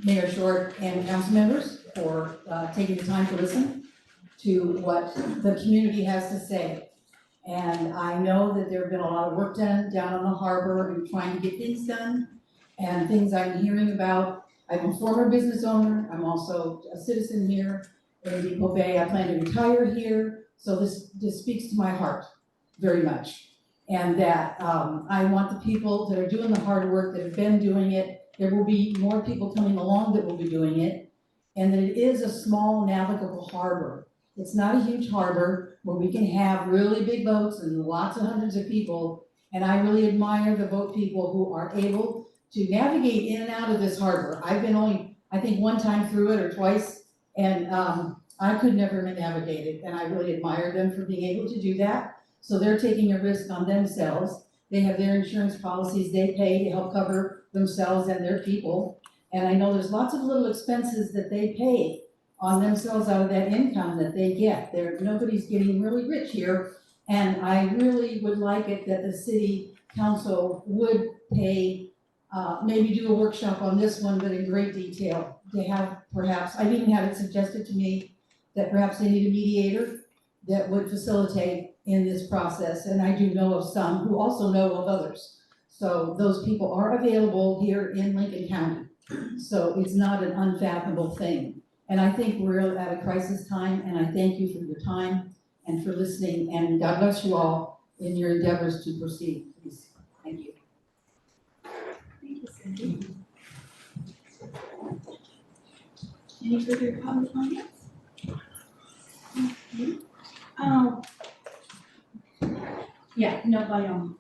Mayor Short and council members for taking the time to listen to what the community has to say. And I know that there have been a lot of work done down on the harbor and trying to get things done and things I'm hearing about. I'm a former business owner. I'm also a citizen here in Depoe Bay. I plan to retire here. So this speaks to my heart very much. And that I want the people that are doing the hard work, that have been doing it, there will be more people coming along that will be doing it. And that it is a small navigable harbor. It's not a huge harbor where we can have really big boats and lots of hundreds of people. And I really admire the boat people who are able to navigate in and out of this harbor. I've been only, I think, one time through it or twice, and I could never navigate it. And I really admire them for being able to do that. So they're taking a risk on themselves. They have their insurance policies they pay to help cover themselves and their people. And I know there's lots of little expenses that they pay on themselves out of that income that they get. Nobody's getting really rich here. And I really would like it that the city council would pay, maybe do a workshop on this one, but in great detail. To have perhaps, I've even had it suggested to me that perhaps they need a mediator that would facilitate in this process. And I do know of some who also know of others. So those people are available here in Lincoln County. So it's not an unfathomable thing. And I think we're at a crisis time, and I thank you for your time and for listening, and God bless you all in your endeavors to proceed, please. Thank you. Thank you, Cindy. Any further public comments? Okay. Yeah, nobody on.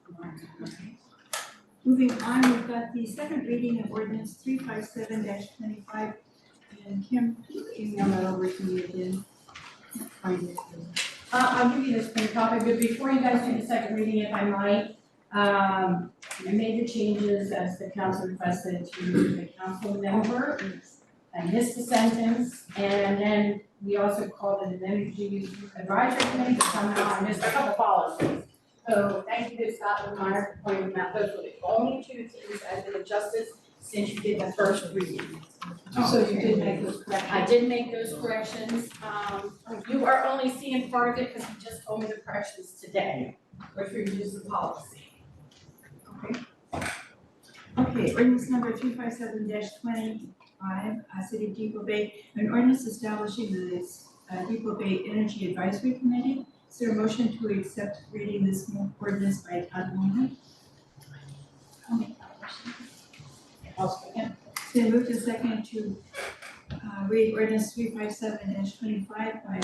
Moving on, we've got the second reading of ordinance 357-25. And Kim, can you email that over to me again? Find it. I'll give you this for your copy, but before you guys do the second reading, if I might, I made the changes as the council requested to the council member. I missed the sentence, and then we also called it an energy advisory committee, but somehow I missed a couple policies. So thank you to Scott Lemire for pointing them out. Those were the only two things I did justice since you did the first reading. So you did make those corrections? I did make those corrections. You are only seeing part of it because you just told me the corrections today, which reduced the policy. Okay. Okay, ordinance number 357-25, City of Depoe Bay, an ordinance establishing the Depoe Bay Energy Advisory Committee. Is there a motion to accept reading this ordinance by title only? I'll make that motion. I'll second. It's been moved and seconded to read ordinance 357-25 by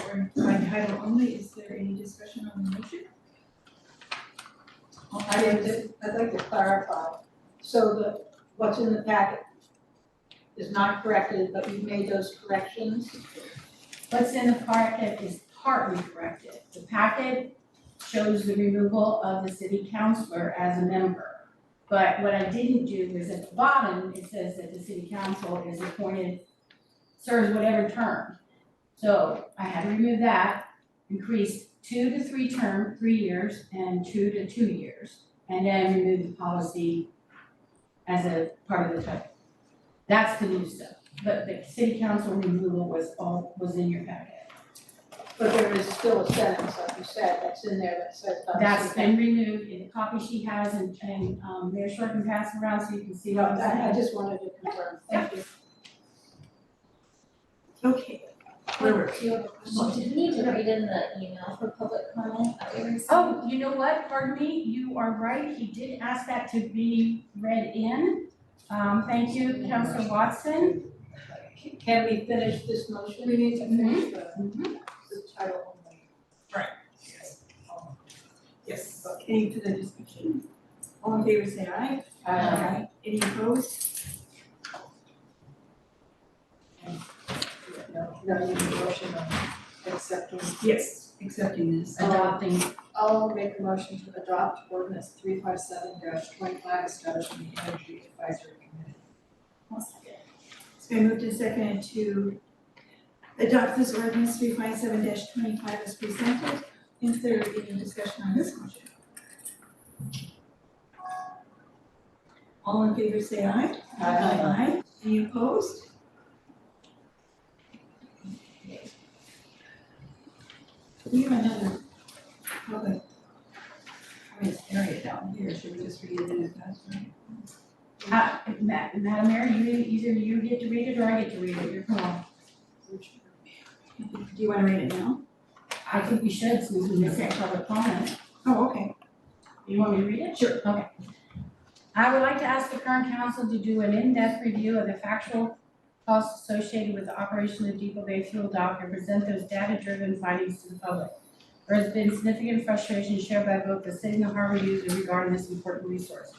title only. Is there any discussion on the motion? I'd like to clarify, so what's in the packet is not corrected, but you've made those corrections? What's in the packet is partly corrected. The packet shows the removal of the city councilor as a member. But what I didn't do is at the bottom, it says that the city council is appointed, serves whatever term. So I had to remove that, increase 2 to 3 years, and 2 to 2 years, and then remove the policy as a part of the title. That's the new stuff. But the city council removal was in your packet. But there is still a sentence, like you said, that's in there that says. That's been removed in the copy she has, and Mayor Short can pass it around so you can see what I'm saying. I just wanted to confirm, thank you. Okay. Do you have a question? Did we need to read in the email for public comment that we received? Oh, you know what, pardon me, you are right, he did ask that to be read in. Thank you, Councilor Watson. Can we finish this motion? We need to finish the title only. Yes. Any further discussion? All in favor say aye. Aye. Any opposed? No, you need a motion on accepting. Yes, accepting this. Adopting. I'll make a motion to adopt ordinance 357-25, establishing the Energy Advisory Committee. It's been moved and seconded to adopt this ordinance 357-25 as presented. Is there any discussion on this motion? All in favor say aye. Aye. Any opposed? We have another public comment area down here. Should we just read it in advance? Madam Mayor, either you get to read it or I get to read it, your call. Do you want to read it now? I think we should, since we missed that public comment. Oh, okay. You want me to read it? Sure. Okay. I would like to ask the current council to do an in-depth review of the factual costs associated with the operation of Depoe Bay Fuel Dock and present those data-driven findings to the public. There has been significant frustration shared by both the city and the harbor users regarding this important resource.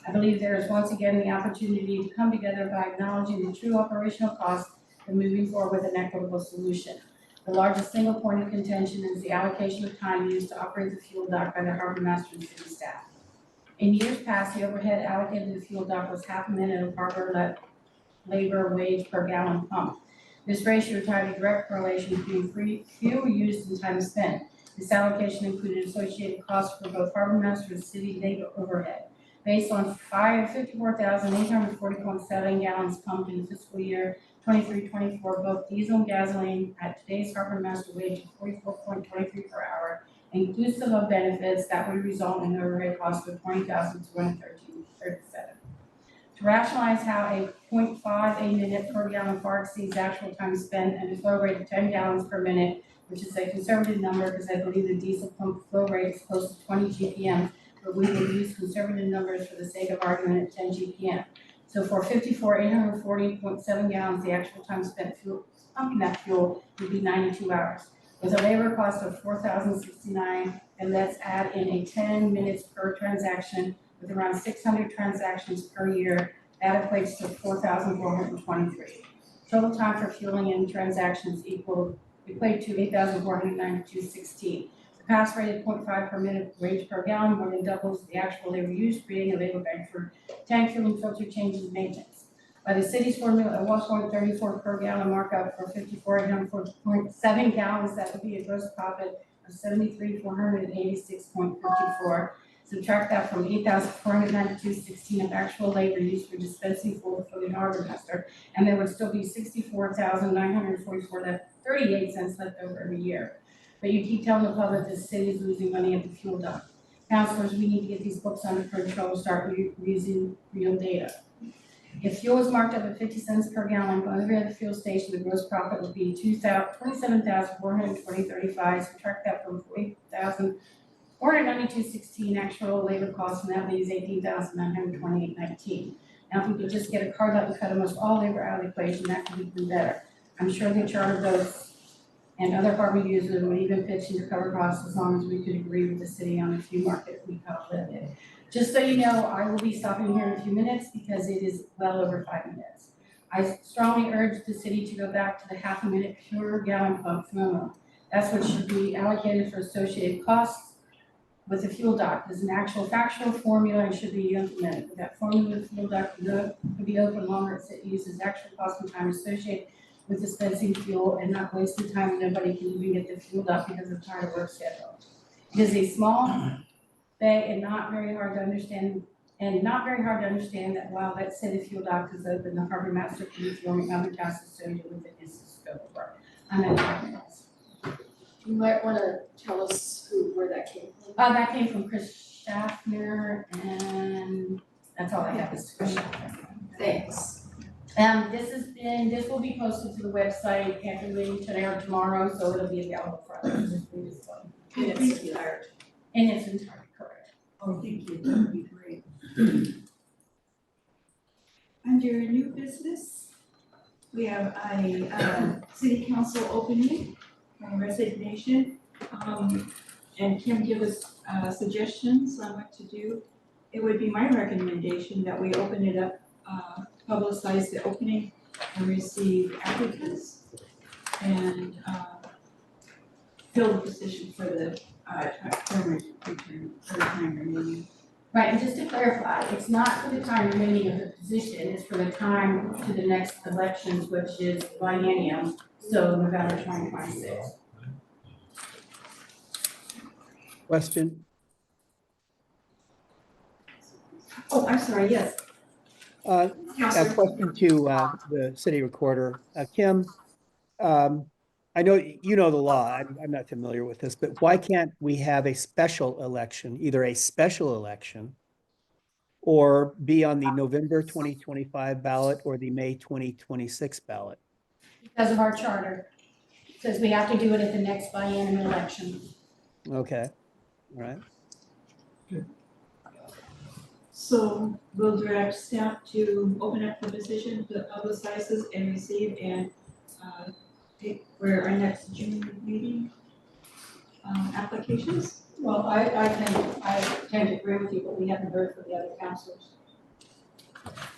I believe there is once again the opportunity to come together by acknowledging the true operational costs and moving forward with an equitable solution. The largest single point of contention is the allocation of time used to operate the fuel dock by the harbor master and city staff. In years past, the overhead allocated to the fuel dock was half a minute of harbor labor wage per gallon pumped. This ratio tied a direct correlation between fuel used and time spent. This allocation included associated costs for both harbor master and city labor overhead. Based on 54,840.7 gallons pumped in fiscal year 23-24, both diesel and gasoline at today's harbor master wage of 44.23 per hour, inclusive of benefits, that would result in an overhead cost of $20,213.37. To rationalize how a 0.58 minute per gallon far exceeds actual time spent and a flow rate of 10 gallons per minute, which is a conservative number because I believe the diesel pump flow rate is close to 20 GPM, but we will use conservative numbers for the sake of argument at 10 GPM. So for 840.7 gallons, the actual time spent pumping that fuel would be 92 hours. With a labor cost of $4,069, and let's add in a 10 minutes per transaction with around 600 transactions per year, that equates to 4,423. Total time for fueling and transactions equate to 8,492.16. The pass rate of 0.5 per minute wage per gallon more than doubles the actual labor used, creating a labor bank for tank fueling, filter changes, and maintenance. By the city's formula at 1.34 per gallon markup for 54,804.7 gallons, that would be a gross profit of 73,486.54. Subtract that from 8,492.16 of actual labor used for dispensing fuel for the harbor master, and there would still be 64,944.38 cents left over every year. But you keep telling the public the city is losing money at the fuel dump. Councilors, we need to get these books under control and start using real data. If fuel is marked up at 50 cents per gallon for every other fuel station, the gross profit would be $27,420.35. Subtract that from $40,492.16 actual labor costs, and that leaves $18,928.19. Now, if we could just get a card out and cut almost all labor out of the equation, that could be even better. I'm sure the charter boats and other harbor users would even pitch in to cover costs as long as we could agree with the city on a few market we calculated. Just so you know, I will be stopping here in a few minutes because it is well over 5 minutes. I strongly urge the city to go back to the half a minute per gallon pump minimum. That's what should be allocated for associated costs with the fuel dock. There's an actual factual formula and should be implemented. With that formula, the fuel dock could be open longer as it uses actual cost and time associated with dispensing fuel and not wasting time and nobody can even get the fuel dock because of tired work schedule. It is a small bay and not very hard to understand that while that city fuel dock is open, the harbor master can be performing other tasks associated with it is the scope of work. I'm at 5 minutes. You might want to tell us where that came from. That came from Chris Schaffner, and that's all I have is Chris Schaffner. Thanks. This will be posted to the website after meeting today or tomorrow, so it'll be available for others to read as well. In its entirety. In its entirety, correct. Oh, thank you. That would be great. Under new business, we have a city council opening and resignation. And Kim gave us suggestions on what to do. It would be my recommendation that we open it up, publicize the opening and receive applicants and fill the position for the time remaining. Right, and just to clarify, it's not for the time remaining of the position, it's for the time to the next elections, which is biennium, so November 2026. Question? Oh, I'm sorry, yes. A Counselor. question to the city recorder. Kim, I know you know the law. I'm not familiar with this, but why can't we have a special election, either a special election or be on the November 2025 ballot or the May 2026 ballot? Because of our charter, says we have to do it at the next biennium election. Okay, all right. So we'll direct staff to open up the position to publicize this and receive and take for our next June meeting applications. Well, I tend to agree with you, but we haven't heard from the other councilors.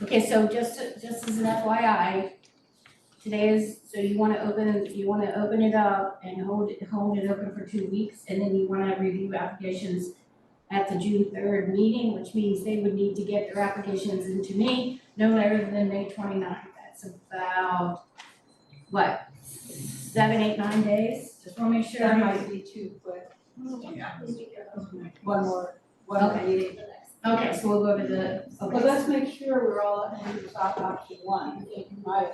Okay, so just as an FYI, today is, so you wanna open it up and hold it open for 2 weeks, and then you wanna review applications at the June 3rd meeting, which means they would need to get their applications into me no later than May 29th. That's about, what, 7, 8, 9 days? Just wanna make sure. That might be too quick. One more Okay. meeting. Okay, so we'll go to the, But okay. let's make sure we're all at the top option one, my,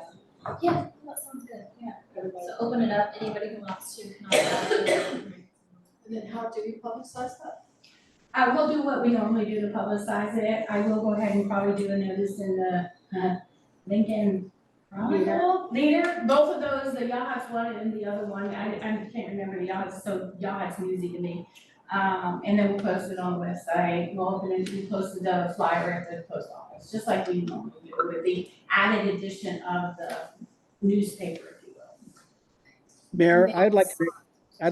Yeah, that sounds good, yeah. everybody. So open it up, anybody who wants to can open it. And then how do you publicize that? I will do what we normally do to publicize it. I will go ahead and probably do a notice in the Lincoln Chronicle, Leader, both of those, the Yahoo's one and the other one, I can't remember the Yahoo, so Yahoo's music to me. And then we'll post it on the website, we'll open it, we post the flyer at the post office, just like we normally do with the added addition of the newspaper, if you will. Mayor, I'd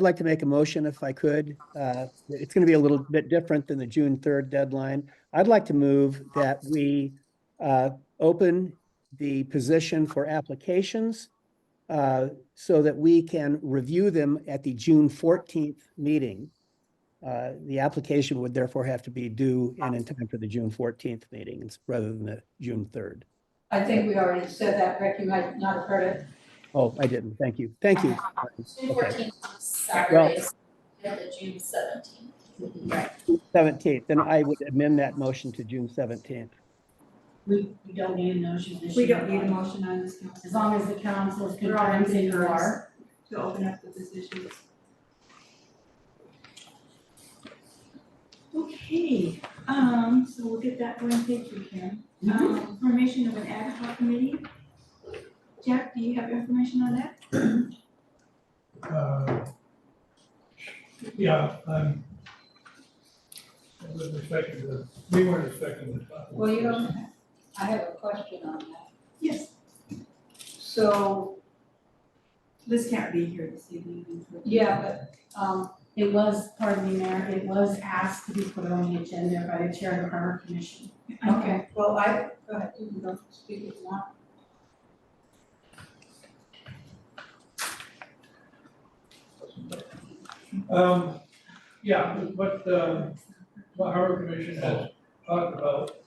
like to make a motion if I could. It's going to be a little bit different than the June 3rd deadline. I'd like to move that we open the position for applications so that we can review them at the June 14th meeting. The application would therefore have to be due and in time for the June 14th meeting rather than the June 3rd. I think we already said that, Rick, you might not have heard it. Oh, I didn't. Thank you. Thank you. June Okay. 14th is Saturday, so we have the June 17th. 17th, then I would amend that motion to June 17th. We don't need a motion this We year. don't need a motion on this, council. As long as the council's We're all in concurrence and you concurrence. are. To open up the positions. Okay, so we'll get that going, thank you, Karen. Formation of an ad hoc committee. Jack, do you have information on that? Yeah, we weren't expecting the top. Well, you don't, I have a question on that. Yes. So, Liz can't be here this evening. yeah, but, It was, pardon me, Mayor, it was asked to be put on the agenda by the chair of the Harbor Commission. okay, well, go ahead, you can go speak if you want. Yeah, what Harbor Commission has talked about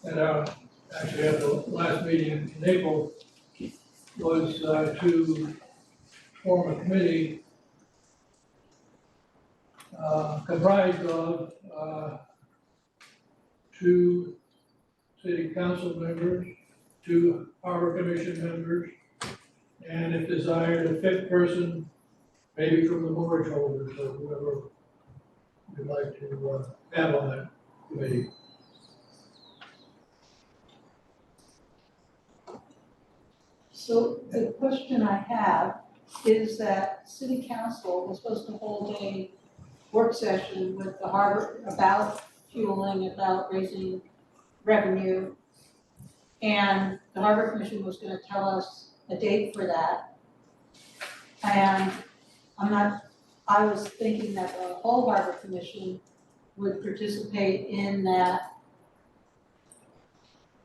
at actually at the last meeting in April was to form a committee comprised of 2 city council members, 2 Harbor Commission members, and if desired, a 5th person, maybe from the mortgage holders or whoever we'd like to have on that committee. So the question I have is that city council was supposed to hold a work session with the harbor about fueling, about raising revenue. And the harbor commission was gonna tell us a date for that. And I was thinking that the whole harbor commission would participate in that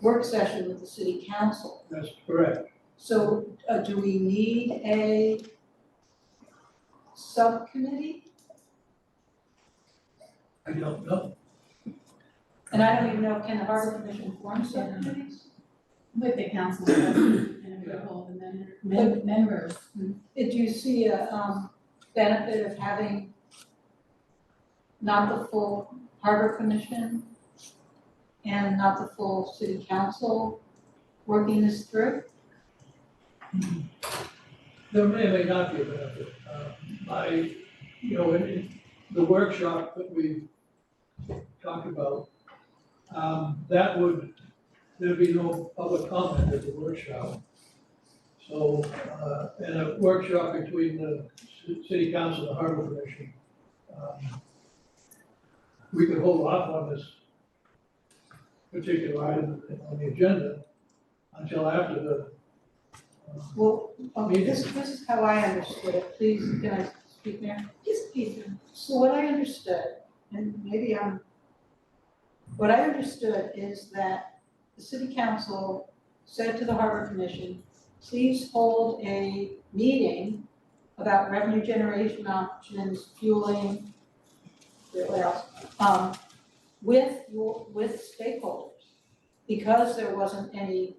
work session with the city council. That's correct. So, do we need a subcommittee? I don't know. And I don't even know, can the Harbor Commission form subcommittees? With the council president and a couple of the members. Did you see a, benefit of having not the full Harbor Commission and not the full city council working this through? There may or may not be a benefit. In the workshop that we talked about, there'd be no public comment at the workshop. So, in a workshop between the city council and the harbor commission, we could hold off on this particular item on the agenda until after the, Well, okay, this is how I understood it. Please, can I speak now? Yes, please. So what I understood, and what I understood is that the city council said to the harbor commission, please hold a meeting about revenue generation options, fueling, what else? With stakeholders, because there wasn't any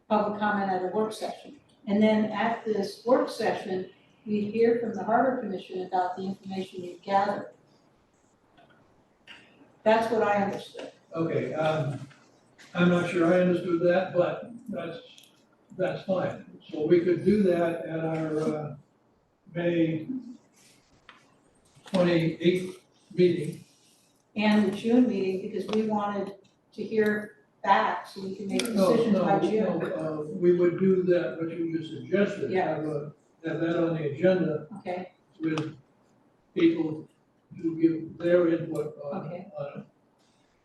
public comment at a work session. And then at this work session, we hear from the harbor commission about the information you've gathered. That's what I understood. okay, I'm not sure I understood that, but that's fine. So we could do that at our, May 28th meeting. And the June meeting, because we wanted to hear back so we can make decisions by June. No, we would do that, what you just suggested. Yeah. Have that on the agenda Okay, with people to give their input on okay, it.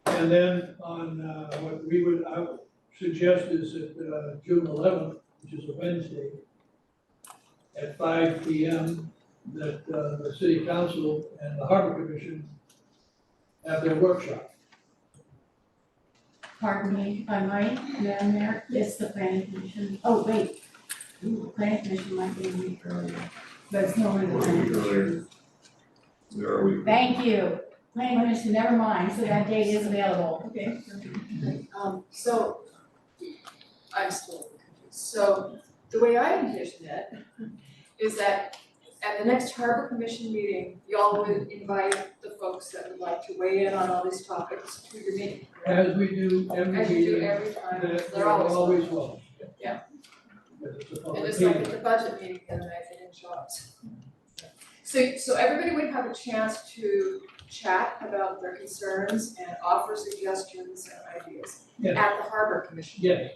And then on, what I would suggest is that, June 11th, which is a Wednesday, at 5 p.m., that, the city council and the harbor commission have their workshop. Pardon me, if I might, Madam Mayor, it's the planning commission. Oh, wait. Ooh, the planning commission might be a week earlier, but it's no the planning commission. Where are we? Thank you. Planning commission, never mind, so that date is available. Okay. So, I'm still confused. So, the way I envision it is that at the next harbor commission meeting, y'all would invite the folks that would like to weigh in on all these topics to your meeting, correct? As we do every As you do meeting, every time, that they're we're always always welcome. welcome. Yeah. Because it's a And public just like at meeting. the budget meeting the other night, they didn't show up. So everybody would have a chance to chat about their concerns and offer suggestions and ideas Yes. at the harbor commission. Yes,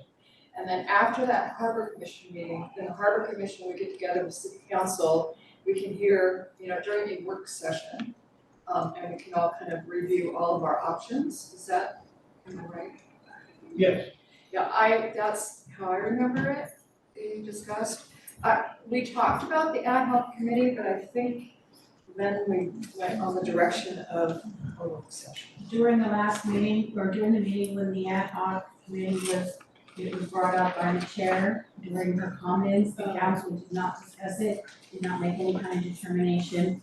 And then after that harbor commission meeting, then the harbor commission would get together with city council. We can hear, during a work session, and we can all kind of review all of our options. Am I right? yes. Yeah, that's how I remember it being discussed. We talked about the ad hoc committee, but I think then we went on the direction of a work session. During the last meeting, or during the meeting when the ad hoc committee it was brought up by the chair during her comments, the council did not discuss it, did not make any kind of determination,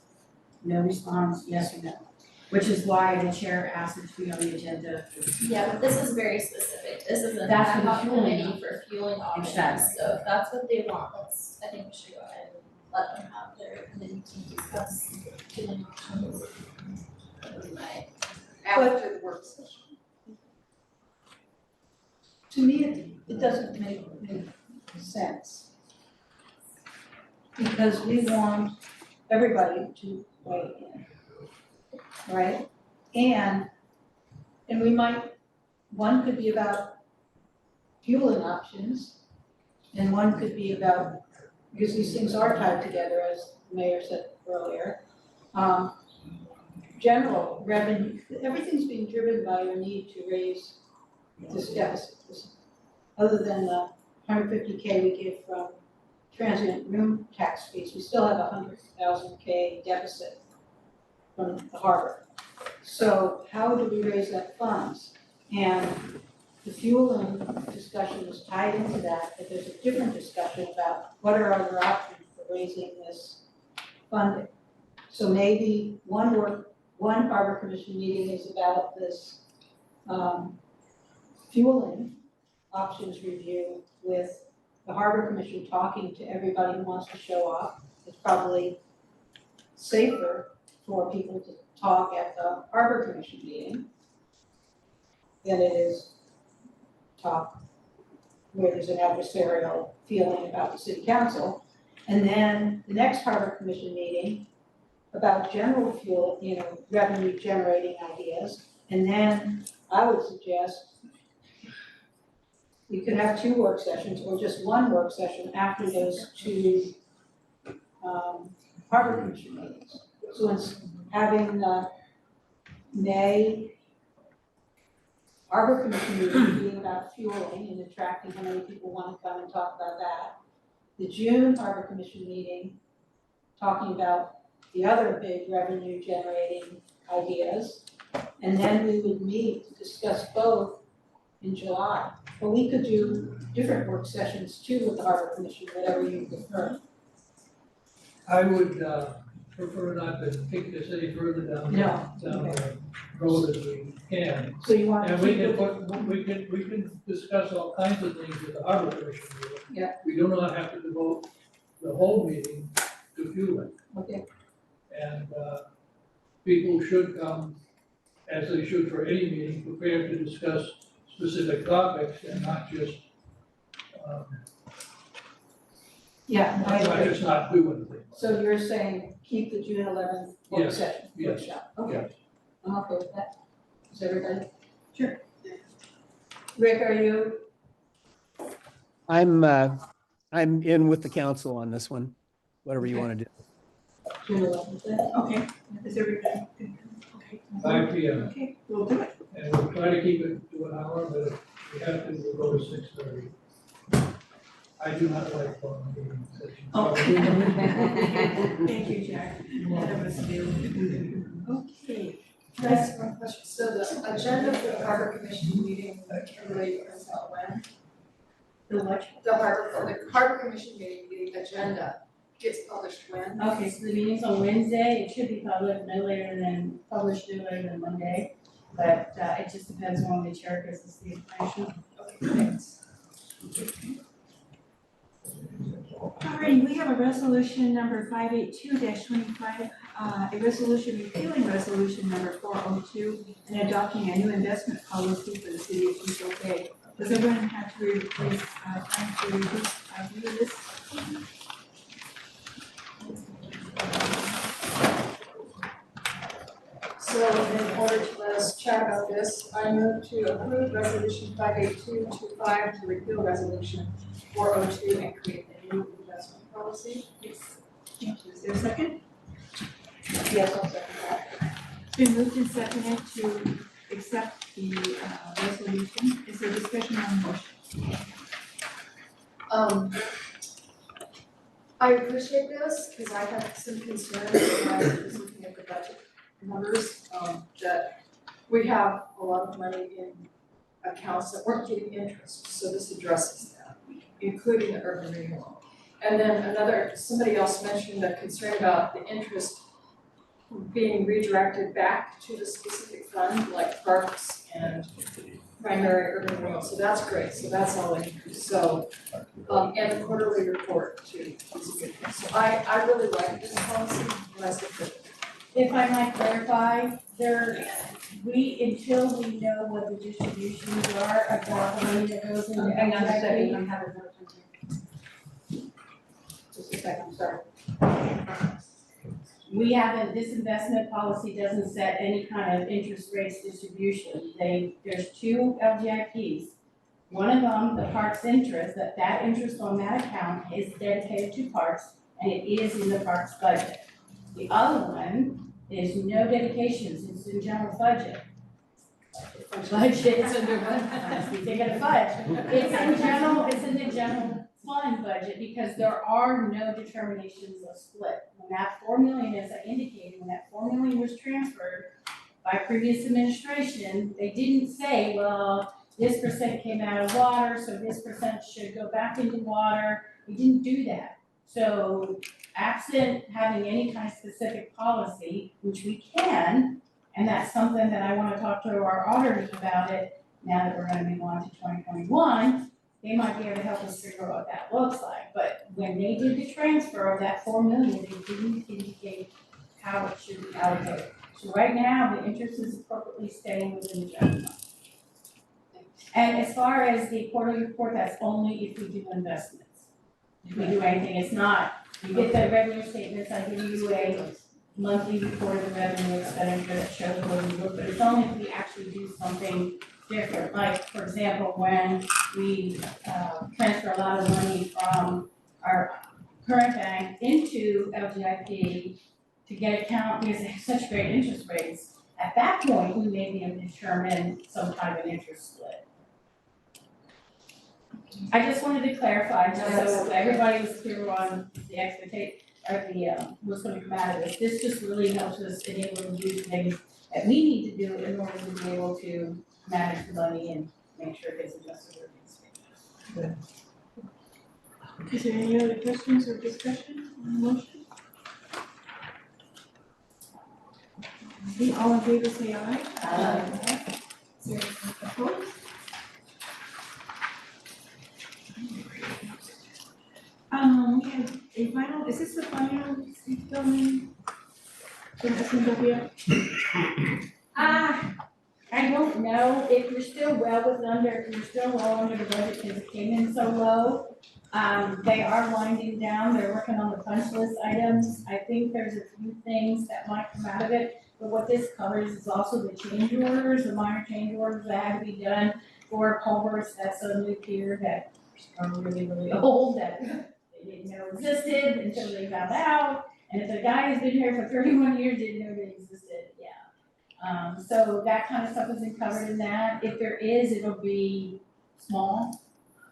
no response, yes or no. Which is why the chair asked it to be on the agenda. Yeah, but this is very specific, this is an That's ad for the hoc fueling. committee for fueling options, Exactly. so if that's what they want, I think we should go ahead and let them have their, and then we can discuss fueling options. That would be my, After the work session. to me, it doesn't make sense. Because we want everybody to weigh in, right? And we might, one could be about fueling options, and one could be about, because these things are tied together, as the mayor said earlier. General revenue, everything's being driven by your need to raise this deficit. Other than the 150K we get from transient room tax fees, we still have 100,000K deficit from the harbor. So how do we raise that funds? And the fueling discussion is tied into that, but there's a different discussion about what are other options for raising this funding. So maybe one work one harbor commission meeting is about this fueling options review with the harbor commission talking to everybody who wants to show up. It's probably safer for people to talk at the harbor commission meeting than it is talk where there's an adversarial feeling about the city council. And then the next harbor commission meeting about general fuel, revenue generating ideas. And then I would suggest you could have 2 work sessions or just 1 work session after those 2 harbor commission meetings. So it's having May harbor commission meeting being about fueling and attracting how many people want to come and talk about that. The June harbor commission meeting talking about the other big revenue generating ideas. And then we would meet to discuss both in July. But we could do different work sessions too with the harbor commission, whatever you prefer. I would prefer not to take this any further down the road as we can. So you want to And keep we can discuss all kinds of things with the harbor commission meeting. Yeah. We do not have to devote the whole meeting to fueling. Okay. And people should come, as they should for any meeting, prepared to discuss specific topics and not just not do anything. So you're saying keep the June 11th work Yes, session, yes, workshop? Okay. yes. I'm okay with that. Is everybody? Sure. Rick, are you? I'm in with the council on this one, whatever you want to do. June 11th then? Okay, is everybody good? Okay. 5 p.m. Okay, we'll do it. And we'll try to keep it to an hour, but if we have to, we'll go to 6:30. I do not like long meeting sessions. Oh. Thank you, Jack. None of us do. Okay. Can I ask one question? So the agenda for the harbor commission meeting, Kimberly, is out when? The what? The harbor commission meeting, the agenda gets published when? Okay, so the meeting's on Wednesday, it should be published no later than Monday, but it just depends on when the chair gives us the information. Okay, thanks. All right, we have a resolution number 582-25, a resolution repealing resolution number 402 and adopting a new investment policy for the city of Depoe Bay. Does everyone have to read this, time to review this? So in order to let us chat about this, I move to approve resolution 58225 to repeal resolution 402 and create a new investment policy. Yes. Is there a second? Yes, I'll second that. It's been moved and seconded to accept the resolution. Is there discussion on the motion? I appreciate this because I have some concerns when I was looking at the budget numbers, that we have a lot of money in accounts that weren't getting interest, so this addresses that, including the urban renewal. And then somebody else mentioned a concern about the interest being redirected back to the specific fund, like parks and primary urban renewal, so that's great, so that's all increased, so, and the quarterly report too, is a good thing. So I really like this policy, and I support it. If I might clarify, until we know what the distributions are of the money that goes into. Hang on a second, I'm having another time. Just a second, sorry. This investment policy doesn't set any kind of interest rates distribution. There's 2 LGIPs. One of them, the parks interest, that interest on that account is dedicated to parks and it is in the parks budget. The other one is no dedications, it's in general budget. It's under, they got a fudge. It's in the general fund budget because there are no determinations of split. When that 4 million, as I indicated, when that 4 million was transferred by previous administration, they didn't say, well, this percent came out of water, so this percent should go back into water. We didn't do that. So absent having any kind of specific policy, which we can, And that's something that I wanna talk to our auditors about it, now that we're gonna move on to 2021. They might be able to help us figure out what that looks like, but when they did the transfer of that 4 million, they didn't indicate how it should be allocated. So right now, the interest is appropriately staying within the general fund. And as far as the quarterly report, that's only if we do investments. If we do anything, it's not, you get the revenue statements, I give you a monthly report of the revenue expenditure that shows what we look, but it's only if we actually do something different. Like, for example, when we transfer a lot of money from our current bank into LGIP to get account, because they have such great interest rates, at that point, we may be able to determine some kind of an interest split. I just wanted to clarify, just so everybody was clear on the expectation, or the, what's gonna come out of this. This just really helps us be able to do things that we need to do in order to be able to manage the money and make sure it gets adjusted where it needs to be. Is there any other questions or discussion on the motion? Okay, all in favor say aye. Aye. Is there any opposed? We have a final, is this the final filming from SMW? I don't know if you're still well under the budget because it came in so low. They are winding down, they're working on the punch list items. I think there's a few things that might come out of it. But what this covers is also the change orders, the minor change orders that had to be done for culverts that suddenly appeared that are really, really old, that they didn't know existed until they found out. And if the guy who's been here for 31 years didn't know they existed, yeah. So that kind of stuff isn't covered in that. If there is, it'll be small.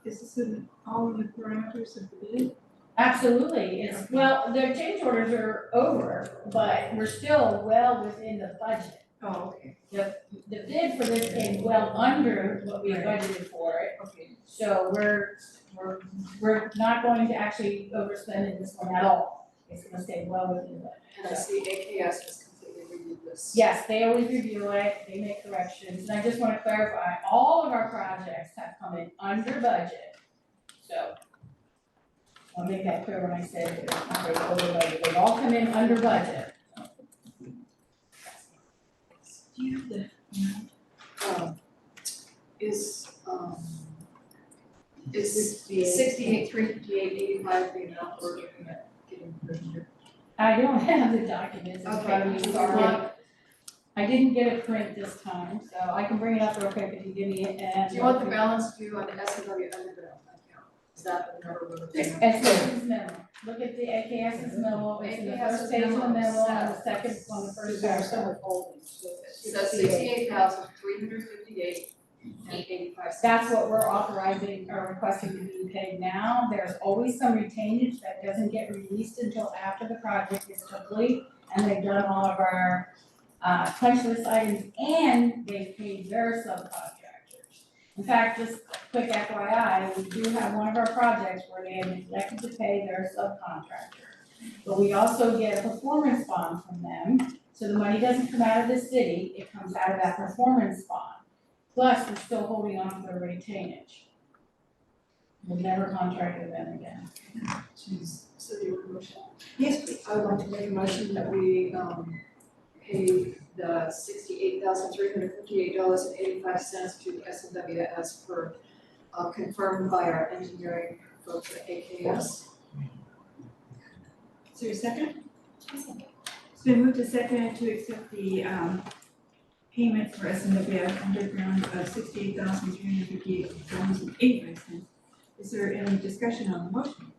Is this in all of the parameters of the bid? Absolutely, it's, well, the change orders are over, but we're still well within the budget. Oh, okay. The bid for this came well under what we budgeted for it. Okay. So we're not going to actually overspend in this one at all. It's gonna stay well within the budget. And I see AKS has completely reviewed this. Yes, they always review it, they make corrections, and I just wanna clarify, all of our projects have come in under budget. So I'll make that clear when I say it's not very over budget, they've all come in under budget. Do you have the? Is 68, 358, 85 the amount we're looking at getting printed? I don't have the documents in front of me, sorry. I didn't get a print this time, so I can bring it up real quick if you give me it and. Do you want the balance due on the SMW underground account? Is that the number we're looking at? SKS's memo, look at the AKS's memo, it's in the first page of the memo, on the second, on the first paragraph. It says 68,358 and 85 cents. That's what we're authorizing or requesting to be paid now. There's always some retainage that doesn't get released until after the project is complete and they've done all of our punch list items and they've paid their subcontractors. In fact, just a quick FYI, we do have one of our projects where they have neglected to pay their subcontractor. But we also get a performance bond from them, so the money doesn't come out of the city, it comes out of that performance bond. Plus, we're still holding on to the retainage. We'll never contract with them again. So do you want a motion? Yes, please. I would like to make a motion that we pay the $68,358.85 to SMW as per confirmed by our engineering folks at AKS. Is there a second? It's been moved to second to accept the payment for SMW underground of $68,358.85. Is there any discussion on the motion?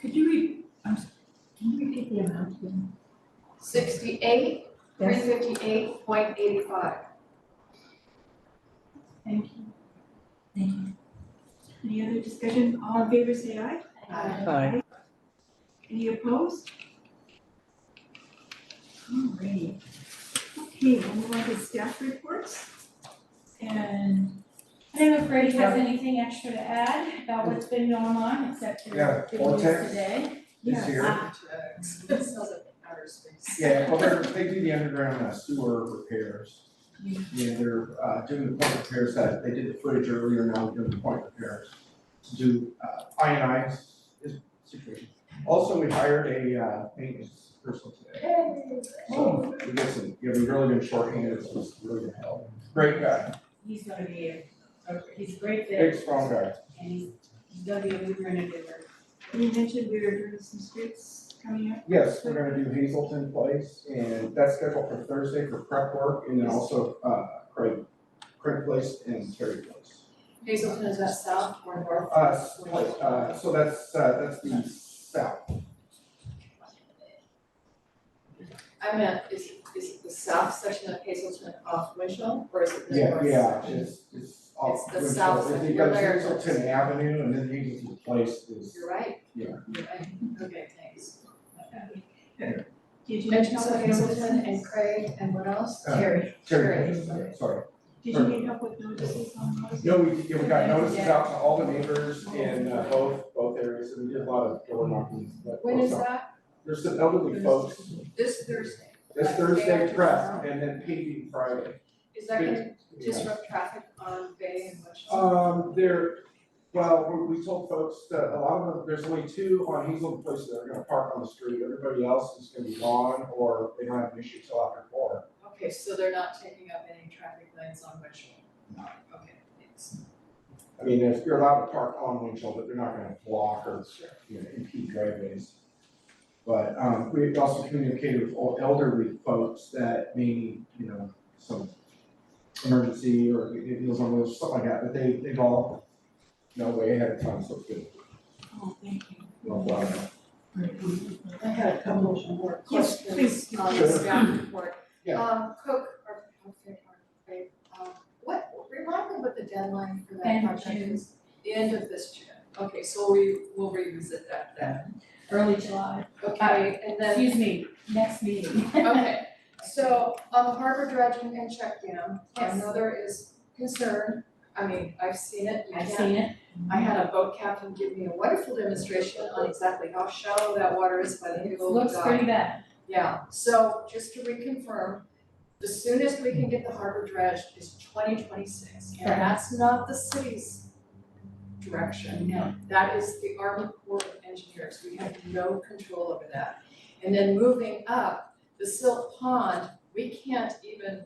Could you can you repeat the amount again? 68,358.85. Thank you. Any other discussion? All in favor say aye. Aye. Any opposed? Alrighty. Okay, we'll move on to staff reports. And I don't know if Freddie has anything extra to add about what's been going on, except for Yeah, good news Vortex. today. This year. This doesn't outer space. Yeah, well, they do the underground sewer repairs. Yeah, they're doing the point repairs that they did the footage earlier, now they're doing the point repairs to do ionize this situation. Also, we hired a maintenance person today. So we get some, we've really been shorthanded, so it's really gonna help. Great guy, He's gonna be, he's a great fit, big, strong guy. and he's gonna be a mover and a doer. You mentioned we were doing some streets coming up. Yes, we're gonna do Hazelton Place, and that's scheduled for Thursday for prep work, and then also Craig Place and Terry Place. Hazelton, is that south or north? So that's the south. I meant, is it the south section of Hazelton off Winchell, or is it the Yeah, north? yeah, section? it's off. It's the Winchell. south If side, you where go to Laird Hazelton Avenue, and then Hazelton Place is. You're right. Yeah. You're right, okay, thanks. Did you Mention need so help with Hazelton notices? and Craig and what else? Terry, sorry. Did you need help with notices on those? No, we got notices out to all the neighbors in both areas, and we did a lot of door knocking. When is that? There's some elderly folks, This Thursday. this Like Thursday day after prep, tomorrow? and then paving Friday. Is that gonna Yeah. disrupt traffic on Bay and Winchell? We told folks that a lot of them, there's only two on Hazelton Place that are gonna park on the street, everybody else is gonna be gone, or they don't have an issue till after 4. Okay, so they're not taking up any traffic lanes on Winchell? No. Okay, thanks. I mean, you're allowed to park on Winchell, but they're not gonna block or, impede driveways. But, we also communicated with all elderly folks that may need, some emergency or Meals on Wheels, stuff like that, but they've all know way ahead of time, so it's good. Oh, thank you. No problem. I had a couple of more Yes, questions please. on Sure. the staff report. Yeah. Remind me what the deadline for that End of project June. is? The end of this June. Okay, so we'll revisit that then. Early July, Okay, and then. excuse me, next meeting. Okay, so on the harbor dredging and check dam, I Yes. know there is concern. I mean, I've seen it, you I've can't. seen it. I had a boat captain give me a wonderful demonstration on exactly how shallow that water is by the It middle of looks the dock. pretty bad. Yeah, so just to reconfirm, the soonest we can get the harbor dredged is 2026, and Correct. that's not the city's direction. No. That is the Army Corps of Engineers, we have no control over that. And then moving up, the silt pond, we can't even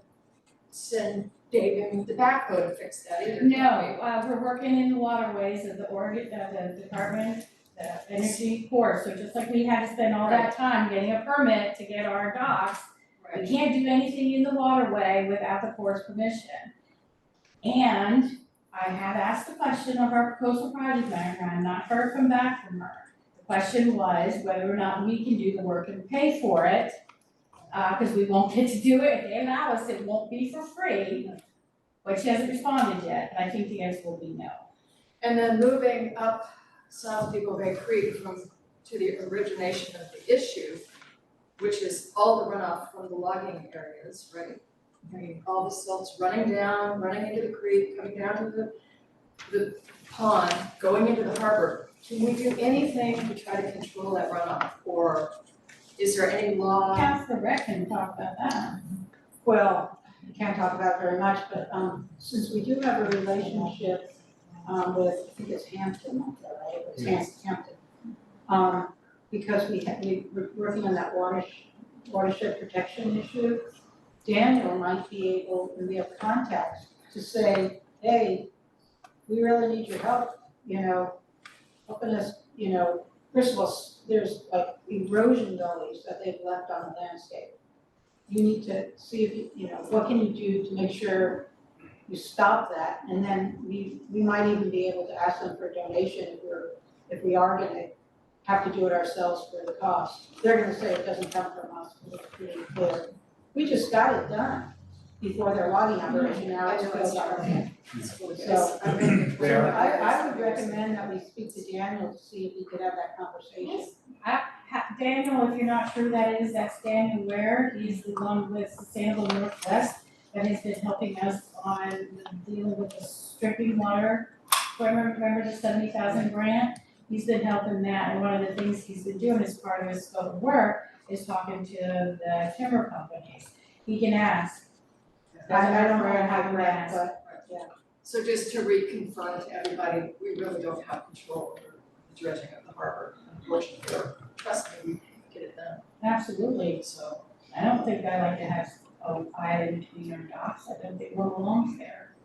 send Dave in with the backhoe to fix that either, can we? No, we're working in the waterways of the Oregon, the Department, the Energy Corps, so just like we had to spend all that time getting a permit to get our docks, we Right, can't do anything in the waterway without the Corps' permission. And I have asked the question of our coastal project manager, and I've not heard back from her. The question was whether or not we can do the work and pay for it, because we won't get to do it, if they allow us, it won't be for free. But she hasn't responded yet, and I think the answer will be no. and then moving up South Depot Bay Creek to the origination of the issue, which is all the runoff from the logging areas, right? I mean, all the silts running down, running into the creek, coming down to the pond, going into the harbor. Can we do anything to try to control that runoff, or is there any law? Councilor Rec can talk about that. Well, we can't talk about it very much, but since we do have a relationship with, I think it's Hampton, right? It's Hampton. Because we're working on that watershed protection issue, Daniel might be able, and we have contacts, to say, hey, we really need your help, helping us, first of all, there's like erosion gullies that they've left on the landscape. You need to see if what can you do to make sure you stop that, and then we might even be able to ask them for a donation if we are gonna have to do it ourselves for the cost. They're gonna say it doesn't come from us, because it's pretty clear. We just got it done before their logging operation, now it's goes on. So, I would recommend that we speak to Daniel to see if he could have that conversation. Daniel, if you're not sure who that is, that's Daniel Ware. He's the one with Sustainable Northwest that has been helping us on dealing with the stripping water. Remember the 70,000 grant? He's been helping that, and one of the things he's been doing as part of his scope of work is talking to the timber companies. He can ask. I don't know Doesn't how hurt to to grant, ask. but So just to reconfirm to everybody, we really don't have control over the dredging of the harbor, unfortunately, trust me, we can get it done, Absolutely. so. I don't think I like to have a island between our docks. I don't think one belongs there.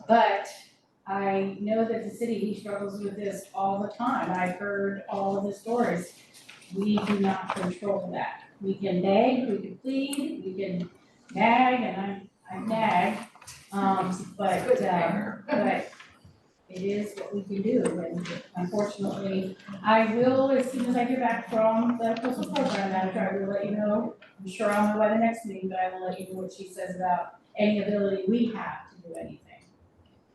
But I know that the city struggles with this all the time. I've heard all of the stories. We do not control that. We can beg, we can plead, we can nag, and I nag. But it is what we can do, and unfortunately, I will, as soon as I get back from the coastal program manager, I will let you know. I'm sure I'll know by the next meeting, but I will let you know what she says about any ability we have to do anything.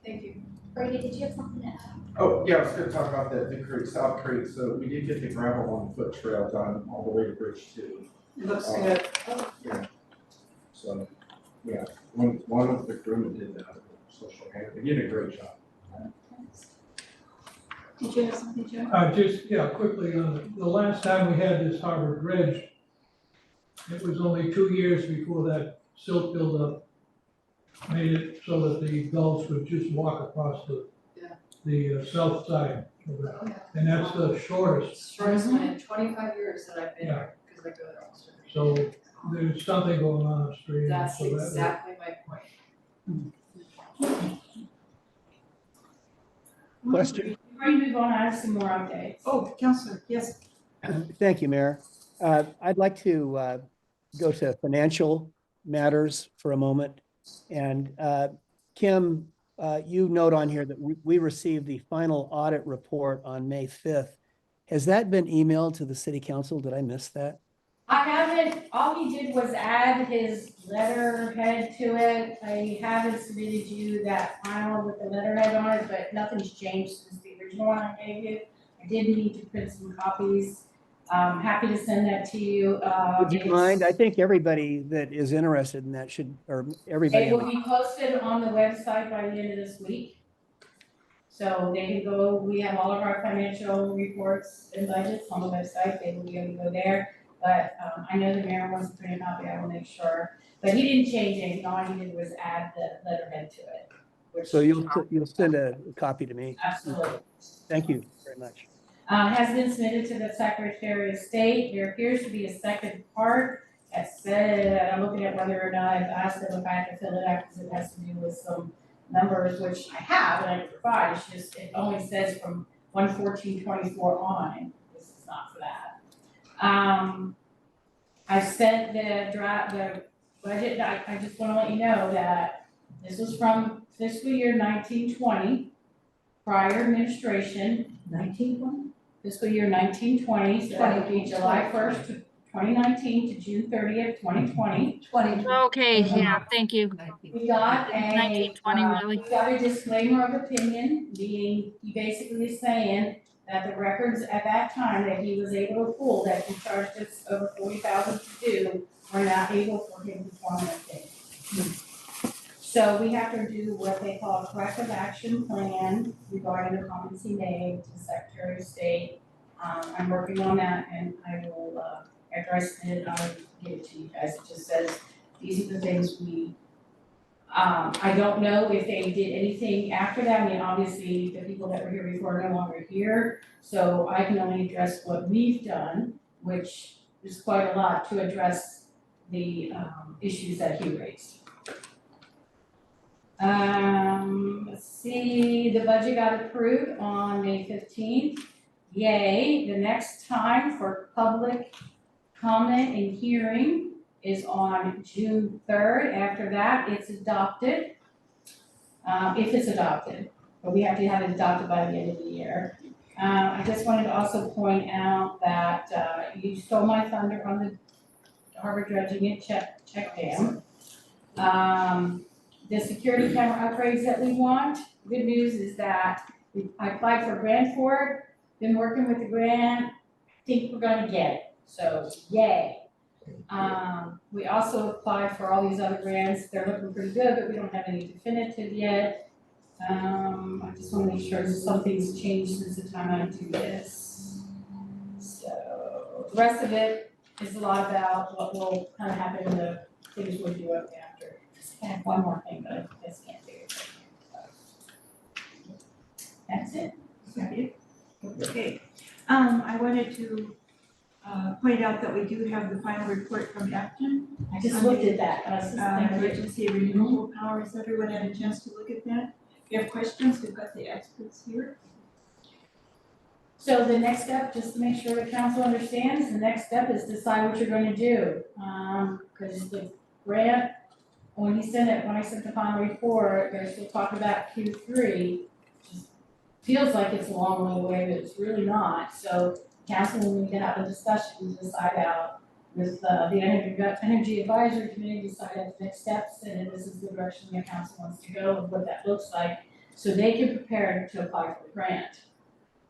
Thank you. Brady, did you have something to add? Oh, yeah, I was gonna talk about the creek, South Creek, so we did get the gravel on the foot trail done all the way to Bridge 2. it looks good. Yeah. So, yeah, one of the crewmen did that, social media, they did a great job. Did you have something, Joe? Just, yeah, quickly, the last time we had this harbor dredge, it was only 2 years before that silt buildup made it so that the gulls would just walk across the south side of it. And that's the shortest. Shortest one in 25 years that I've been Yeah. here, because I go there almost every day. So there's something going on upstream. That's so that was- exactly my point. Question? Before you move on, I have some more updates. Oh, Counselor, yes. Thank you, Mayor. I'd like to go to financial matters for a moment. And Kim, you note on here that we received the final audit report on May 5th. Has that been emailed to the city council? Did I miss that? I haven't, all he did was add his letterhead to it. I haven't submitted you that final with the letterhead on it, but nothing's changed since the original one I gave you. I did need to print some copies. Happy to send that to you. Would you mind? I think everybody that is interested in that should, or everybody. It will be posted on the website by the end of this week. So they can go, we have all of our financial reports and budgets on the website. They will be able to go there. But I know the mayor wants to print a copy, I will make sure. But he didn't change anything, all he did was add the letterhead to it. which- So you'll send a copy to me? Absolutely. Thank you very much. Has been submitted to the Secretary of State. There appears to be a second part that said, I'm looking at whether or not I've asked them if I have to fill it out because it has to do with some numbers, which I have and I can provide. It's just, it only says from 1/14/24 on. This is not for that. I sent the budget, I just wanna let you know that this was from fiscal year 1920, prior administration. 1920? Fiscal year 1920, so that would be July 1st, 2019 to June 30th, 2020. 20. Okay, yeah, thank you. We got a, 1920 really. we got a disclaimer of opinion, being, he basically is saying that the records at that time that he was able to pull, that he charged us over $40,000 to do, were not able for him to form an opinion. So we have to do what they call a corrective action plan regarding the comments he made to the Secretary of State. I'm working on that and I will, after I submit it, I'll give it to you guys. It just says, these are the things we, I don't know if they did anything after that. I mean, obviously, the people that were here before are no longer here. So I can only address what we've done, which is quite a lot to address the, issues that he raised. Let's see, the budget got approved on May 15th. Yay, the next time for public comment and hearing is on June 3rd. After that, it's adopted. If it's adopted, but we have to have it adopted by the end of the year. I just wanted to also point out that, you stole my thunder on the harbor dredging at check dam. The security camera upgrades that we want, good news is that I applied for a grant for it, been working with the grant, think we're gonna get it, so yay. We also applied for all these other grants, they're looking pretty good, but we don't have any definitive yet. I just wanna make sure something's changed since the time I do this. So, the rest of it, is a lot about what will kind of happen in the things we'll do up after. I have one more thing, but I just can't do it. That's it. Okay, I wanted to, point out that we do have the final report from Acton. I just looked at that, I was just thinking, Emergency renewable power, has everyone had a chance to look at that? If you have questions, we've got the experts here. so the next step, just to make sure the council understands, the next step is decide what you're gonna do. Cause the grant, when I sent the final report, they're still talking about Q3. Just feels like it's a long way away, but it's really not, so council will need to have a discussion to decide out with the energy advisory committee, decide out the next steps, and this is the direction the council wants to go and what that looks like, so they can prepare to apply for the grant.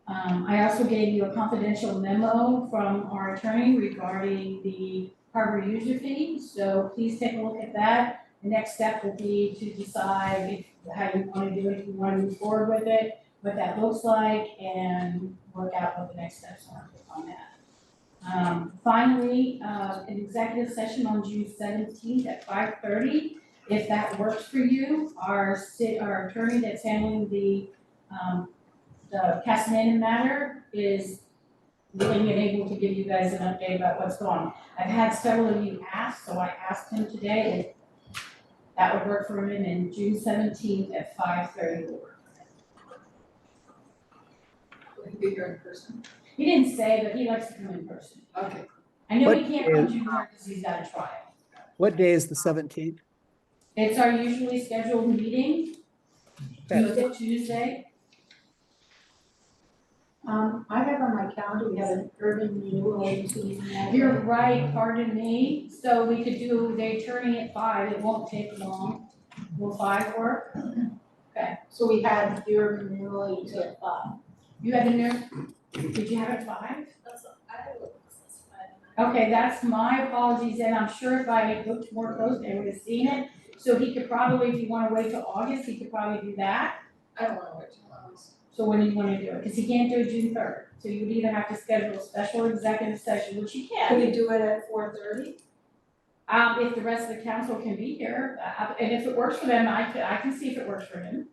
I also gave you a confidential memo from our attorney regarding the harbor user fee, so please take a look at that. The next step will be to decide how you wanna do it, if you wanna move forward with it, what that looks like, and work out what the next steps are on that. Finally, an executive session on June 17th at 5:30. If that works for you, our attorney that's handling the Castaneda matter is willing and able to give you guys an update about what's going on. I've had several of you ask, so I asked him today if that would work for him, and June 17th at 5:30 will work. Will he be here in person? He didn't say, but he likes to come in person. Okay. I know What he can't come is- June because he's got a trial. What day is the 17th? It's our usually scheduled meeting, Okay. Tuesday. I have on my calendar, we have an urban renewal agency meeting that day. You're right, pardon me. So we could do the attorney at 5, it won't take long. Will 5 work? So we had the urban renewal agency at 5. You had in there, did you have it 5? I would specify. Okay, that's my apologies, and I'm sure if I had looked more closely, I would have seen it. So he could probably, if you wanna wait till August, he could probably do that. I don't wanna wait too long. So when do you wanna do it? Cause he can't do it June 3rd. So you would either have to schedule a special executive session, which you can. Can we do it at 4:30? If the rest of the council can be here, and if it works for them, I can see if it works for him.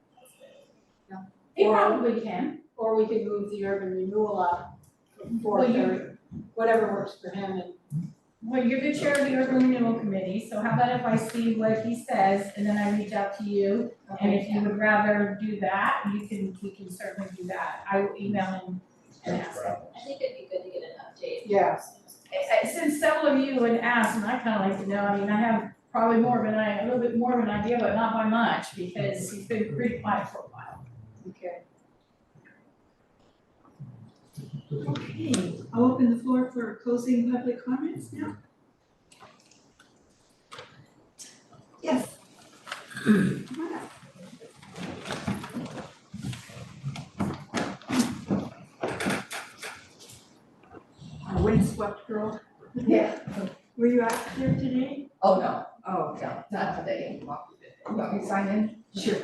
Yeah. He Or- probably can. Or we could move the urban renewal up from Well, 4:30, whatever works for him and. Well, you're the chair of the urban renewal committee, so how about if I see what he says and then I reach out to you? And if you would rather do that, we can certainly do that. I will email him and ask him. I think it'd be good to get an update. Yeah. Since several of you had asked, and I kind of like to know, I mean, I have probably a little bit more of an idea, but not by much, because he's been pretty quiet for a while. Okay. Okay, I'll open the floor for closing public comments now. Yes. Come on up. A windswept girl. Yeah. Were you out there today? Oh, no, Oh, no, not today. You want me to sign in? Sure.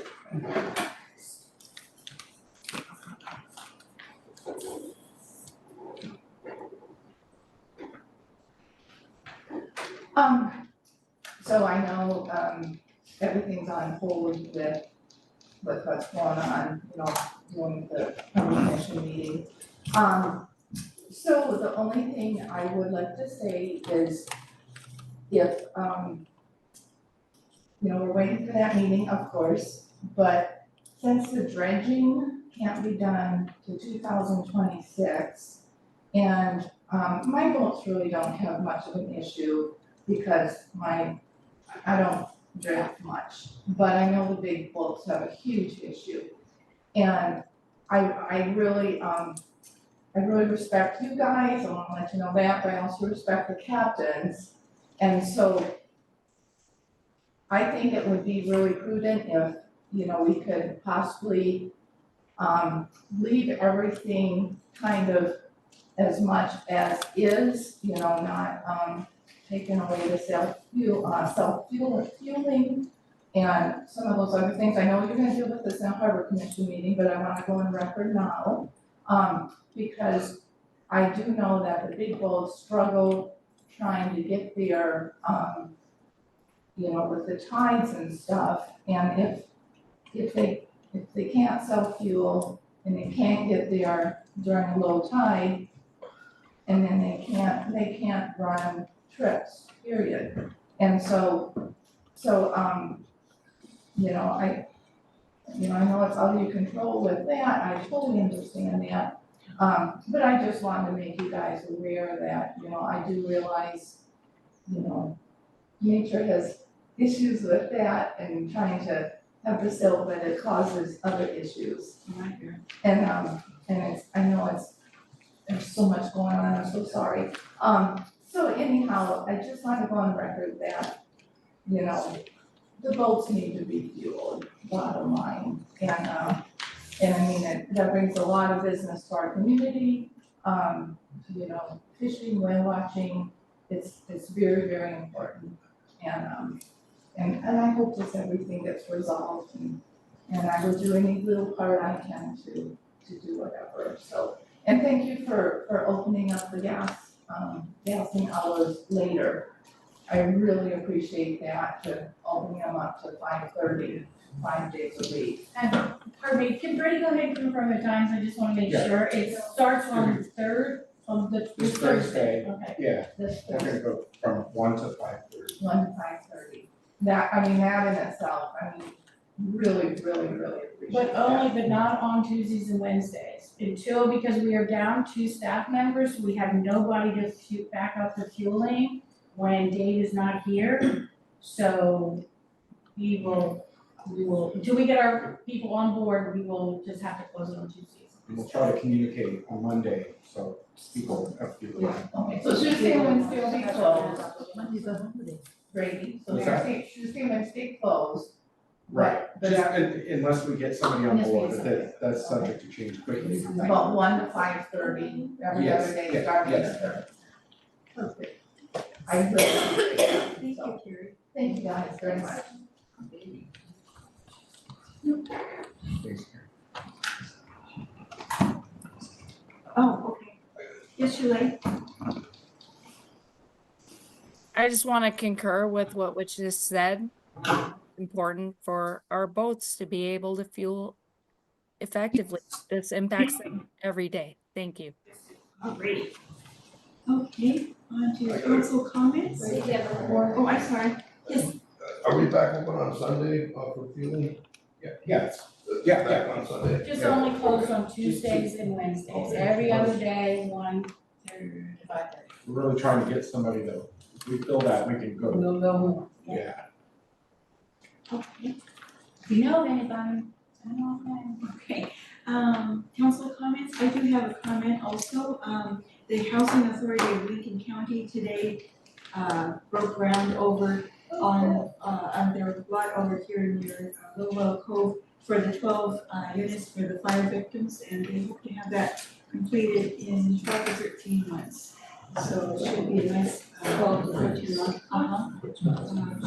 So I know, everything's on hold with what's going on, doing the commission meeting. So the only thing I would like to say is if, we're waiting for that meeting, of course, but since the dredging can't be done to 2026, and my boats really don't have much of an issue because I don't dredge much, but I know the big boats have a huge issue. And I really respect you guys, I wanna let you know that, but I also respect the captains. And so I think it would be really prudent if, we could possibly leave everything kind of as much as is, not taking away the self-fueling and some of those other things. I know you're gonna deal with this in a harbor commission meeting, but I wanna go on record now. Because I do know that the big boats struggle trying to get there, you know, with the tides and stuff. And if they can't sell fuel and they can't get there during a low tide, and then they can't run trips, period. And so, you know, I know it's out of your control with that, I totally understand that. But I just wanted to make you guys aware that, you know, I do realize, you know, nature has issues with that and trying to have the silt, but it causes other issues. And it's, I know there's so much going on, I'm so sorry. So anyhow, I just want to go on record that, you know, the boats need to be fueled, bottom line. And I mean, that brings a lot of business to our community. You know, fishing, whale watching, it's very, very important. And I hope this everything gets resolved and I will do any little part I can to do whatever. So, and thank you for opening up the gassing hours later. I really appreciate that, to opening them up to 5:30, 5 days a week. And, pardon me, can Brady go ahead and confirm the times? I just wanna make Yeah. sure. It starts on the third, on the This Thursday. Thursday, Okay. yeah, This we're Thursday. gonna go from 1 to 5:30. 1 to 5:30. That, I mean, that in itself, I mean, really, really, really appreciate But that. only, but not on Tuesdays and Wednesdays, until, because we are down 2 staff members, we have nobody to back up the fueling when Dave is not here. So we will, until we get our people on board, we will just have to close it on Tuesdays. And we'll try to communicate on Monday, so people have to. Okay, so Tuesday and Wednesday will be closed. Monday's a holiday. Brady, so What's that? Tuesday and Wednesday closed. Right, But just that- unless we get somebody on Unless we board, get that's subject to change quickly. About 1 to 5:30, every Yes, other day yeah, starting yes. at 3. Perfect. I really appreciate that. Thank So, you, Carrie. thank you guys very much. Thanks. Oh, okay. Yes, Shuley? I just want to concur with what was just said. Important for our boats to be able to fuel effectively. This impacts them every day. Thank you. Alrighty. Okay, on to council comments. Oh, I'm sorry. Yes, Are we back open on Sunday for fueling? Yeah, Back on Sunday? Just Yeah. only closed on Tuesdays and Wednesdays, every other day, 1 to 5:30. We're really trying to get somebody that, if we fill that, we can go. We'll go. Yeah. okay, If you know of anybody, send them on. okay. Council comments, I do have a comment also. The Housing Authority of Lincoln County today, broke ground over on their lot over here near Little Well Cove for the 12 units for the fire victims, and they hope to have that completed in 12 to 13 months. So it should be a nice, 12 to 13 months,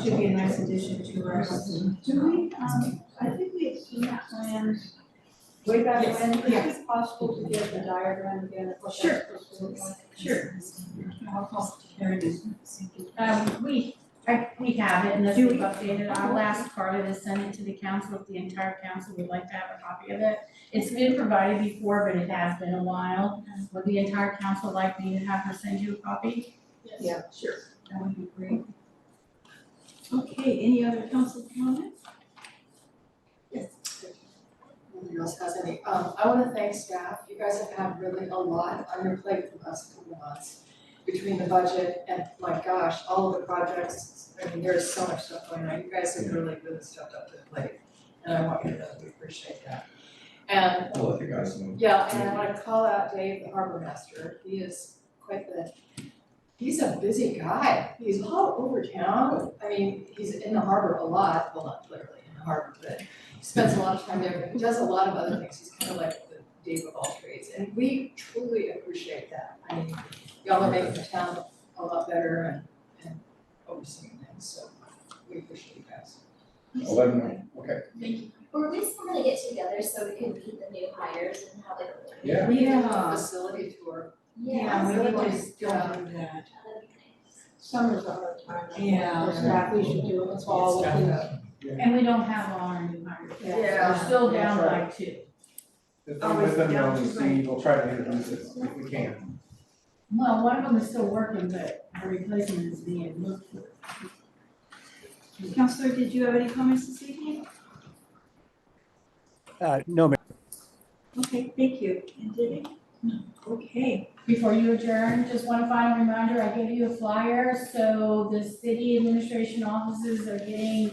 should be a nice addition to our housing. Do we, I think we had seen that plan way back Yes, when, yeah. is it possible to get the diagram again of what Sure. that's supposed to look like? Sure. I'll call Karen. We have it, unless Do we've we? updated, I'll ask Carla to send it to the council, if the entire council would like to have a copy of it. It's been provided before, but it has been a while. Would the entire council like me to have her send you a copy? Yeah, sure, that would be great. Okay, any other council comments? Nobody else has any. I wanna thank staff. You guys have had really a lot on your plate for the last couple of months. Between the budget and, my gosh, all of the projects, I mean, there's so much stuff going on. You guys have really stepped up to the plate. And I want you to know that we appreciate that. And I'll let you guys know. yeah, and I wanna call out Dave, the harbor master. He is he's a busy guy. He's all over town. I mean, he's in the harbor a lot, well, not literally in the harbor, but he spends a lot of time there, but he does a lot of other things. He's kind of like the Dave of all trades, and we truly appreciate that. I mean, y'all are making the town a lot better and overseeing things, so we appreciate you guys. I'll let them know, okay. Were we still gonna get together so we could meet the new hires and how they were doing? Yeah. We have Yeah. a facility tour. Yeah, we really need to nice still job. do that. That'd be nice. Summer's a hard time. Yeah. For staff, we should do it in the fall with these. And we don't have all our new hires. Yeah. We're still down by 2. If they let them know, we see, we'll try to introduce it if we can. Well, one of them is still working, but a replacement is being looked for. Counselor, did you have any comments this evening? No, Mayor. Okay, thank you. And Debbie? No. Okay. Before you adjourn, just one final reminder, I gave you a flyer, so the city administration offices are getting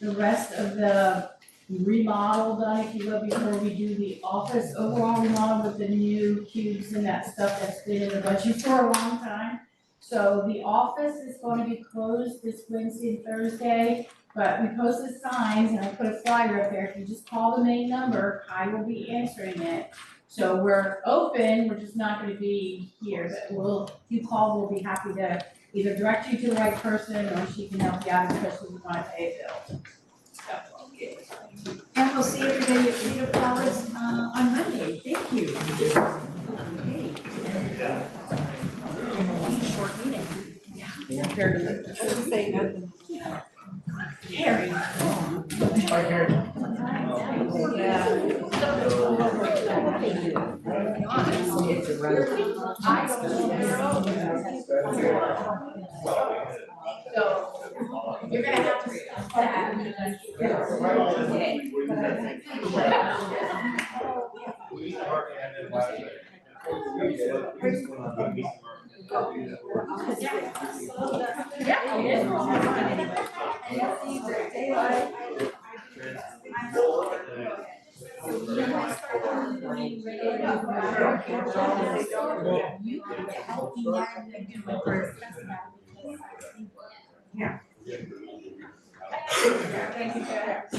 the rest of the remodel done, if you will, before we do the office overall remodel with the new cubes and that stuff that's been in the budget for a long time. So the office is going to be closed this Wednesday and Thursday, but we posted signs and I put a flyer up there. If you just call the main number, I will be answering it. So we're open, we're just not gonna be here, but if you call, we'll be happy to either direct you to the right person or she can help you out, especially if you wanna pay a bill. And we'll see everybody at Freedom Palace on Monday. Thank you. Short meeting. Say nothing. Harry. Bye, Harry. So you're gonna have to stop that. Yeah. Thank you, Jack.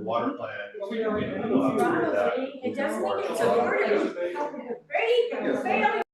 Water plant. It doesn't mean it's a part of it. Great, family.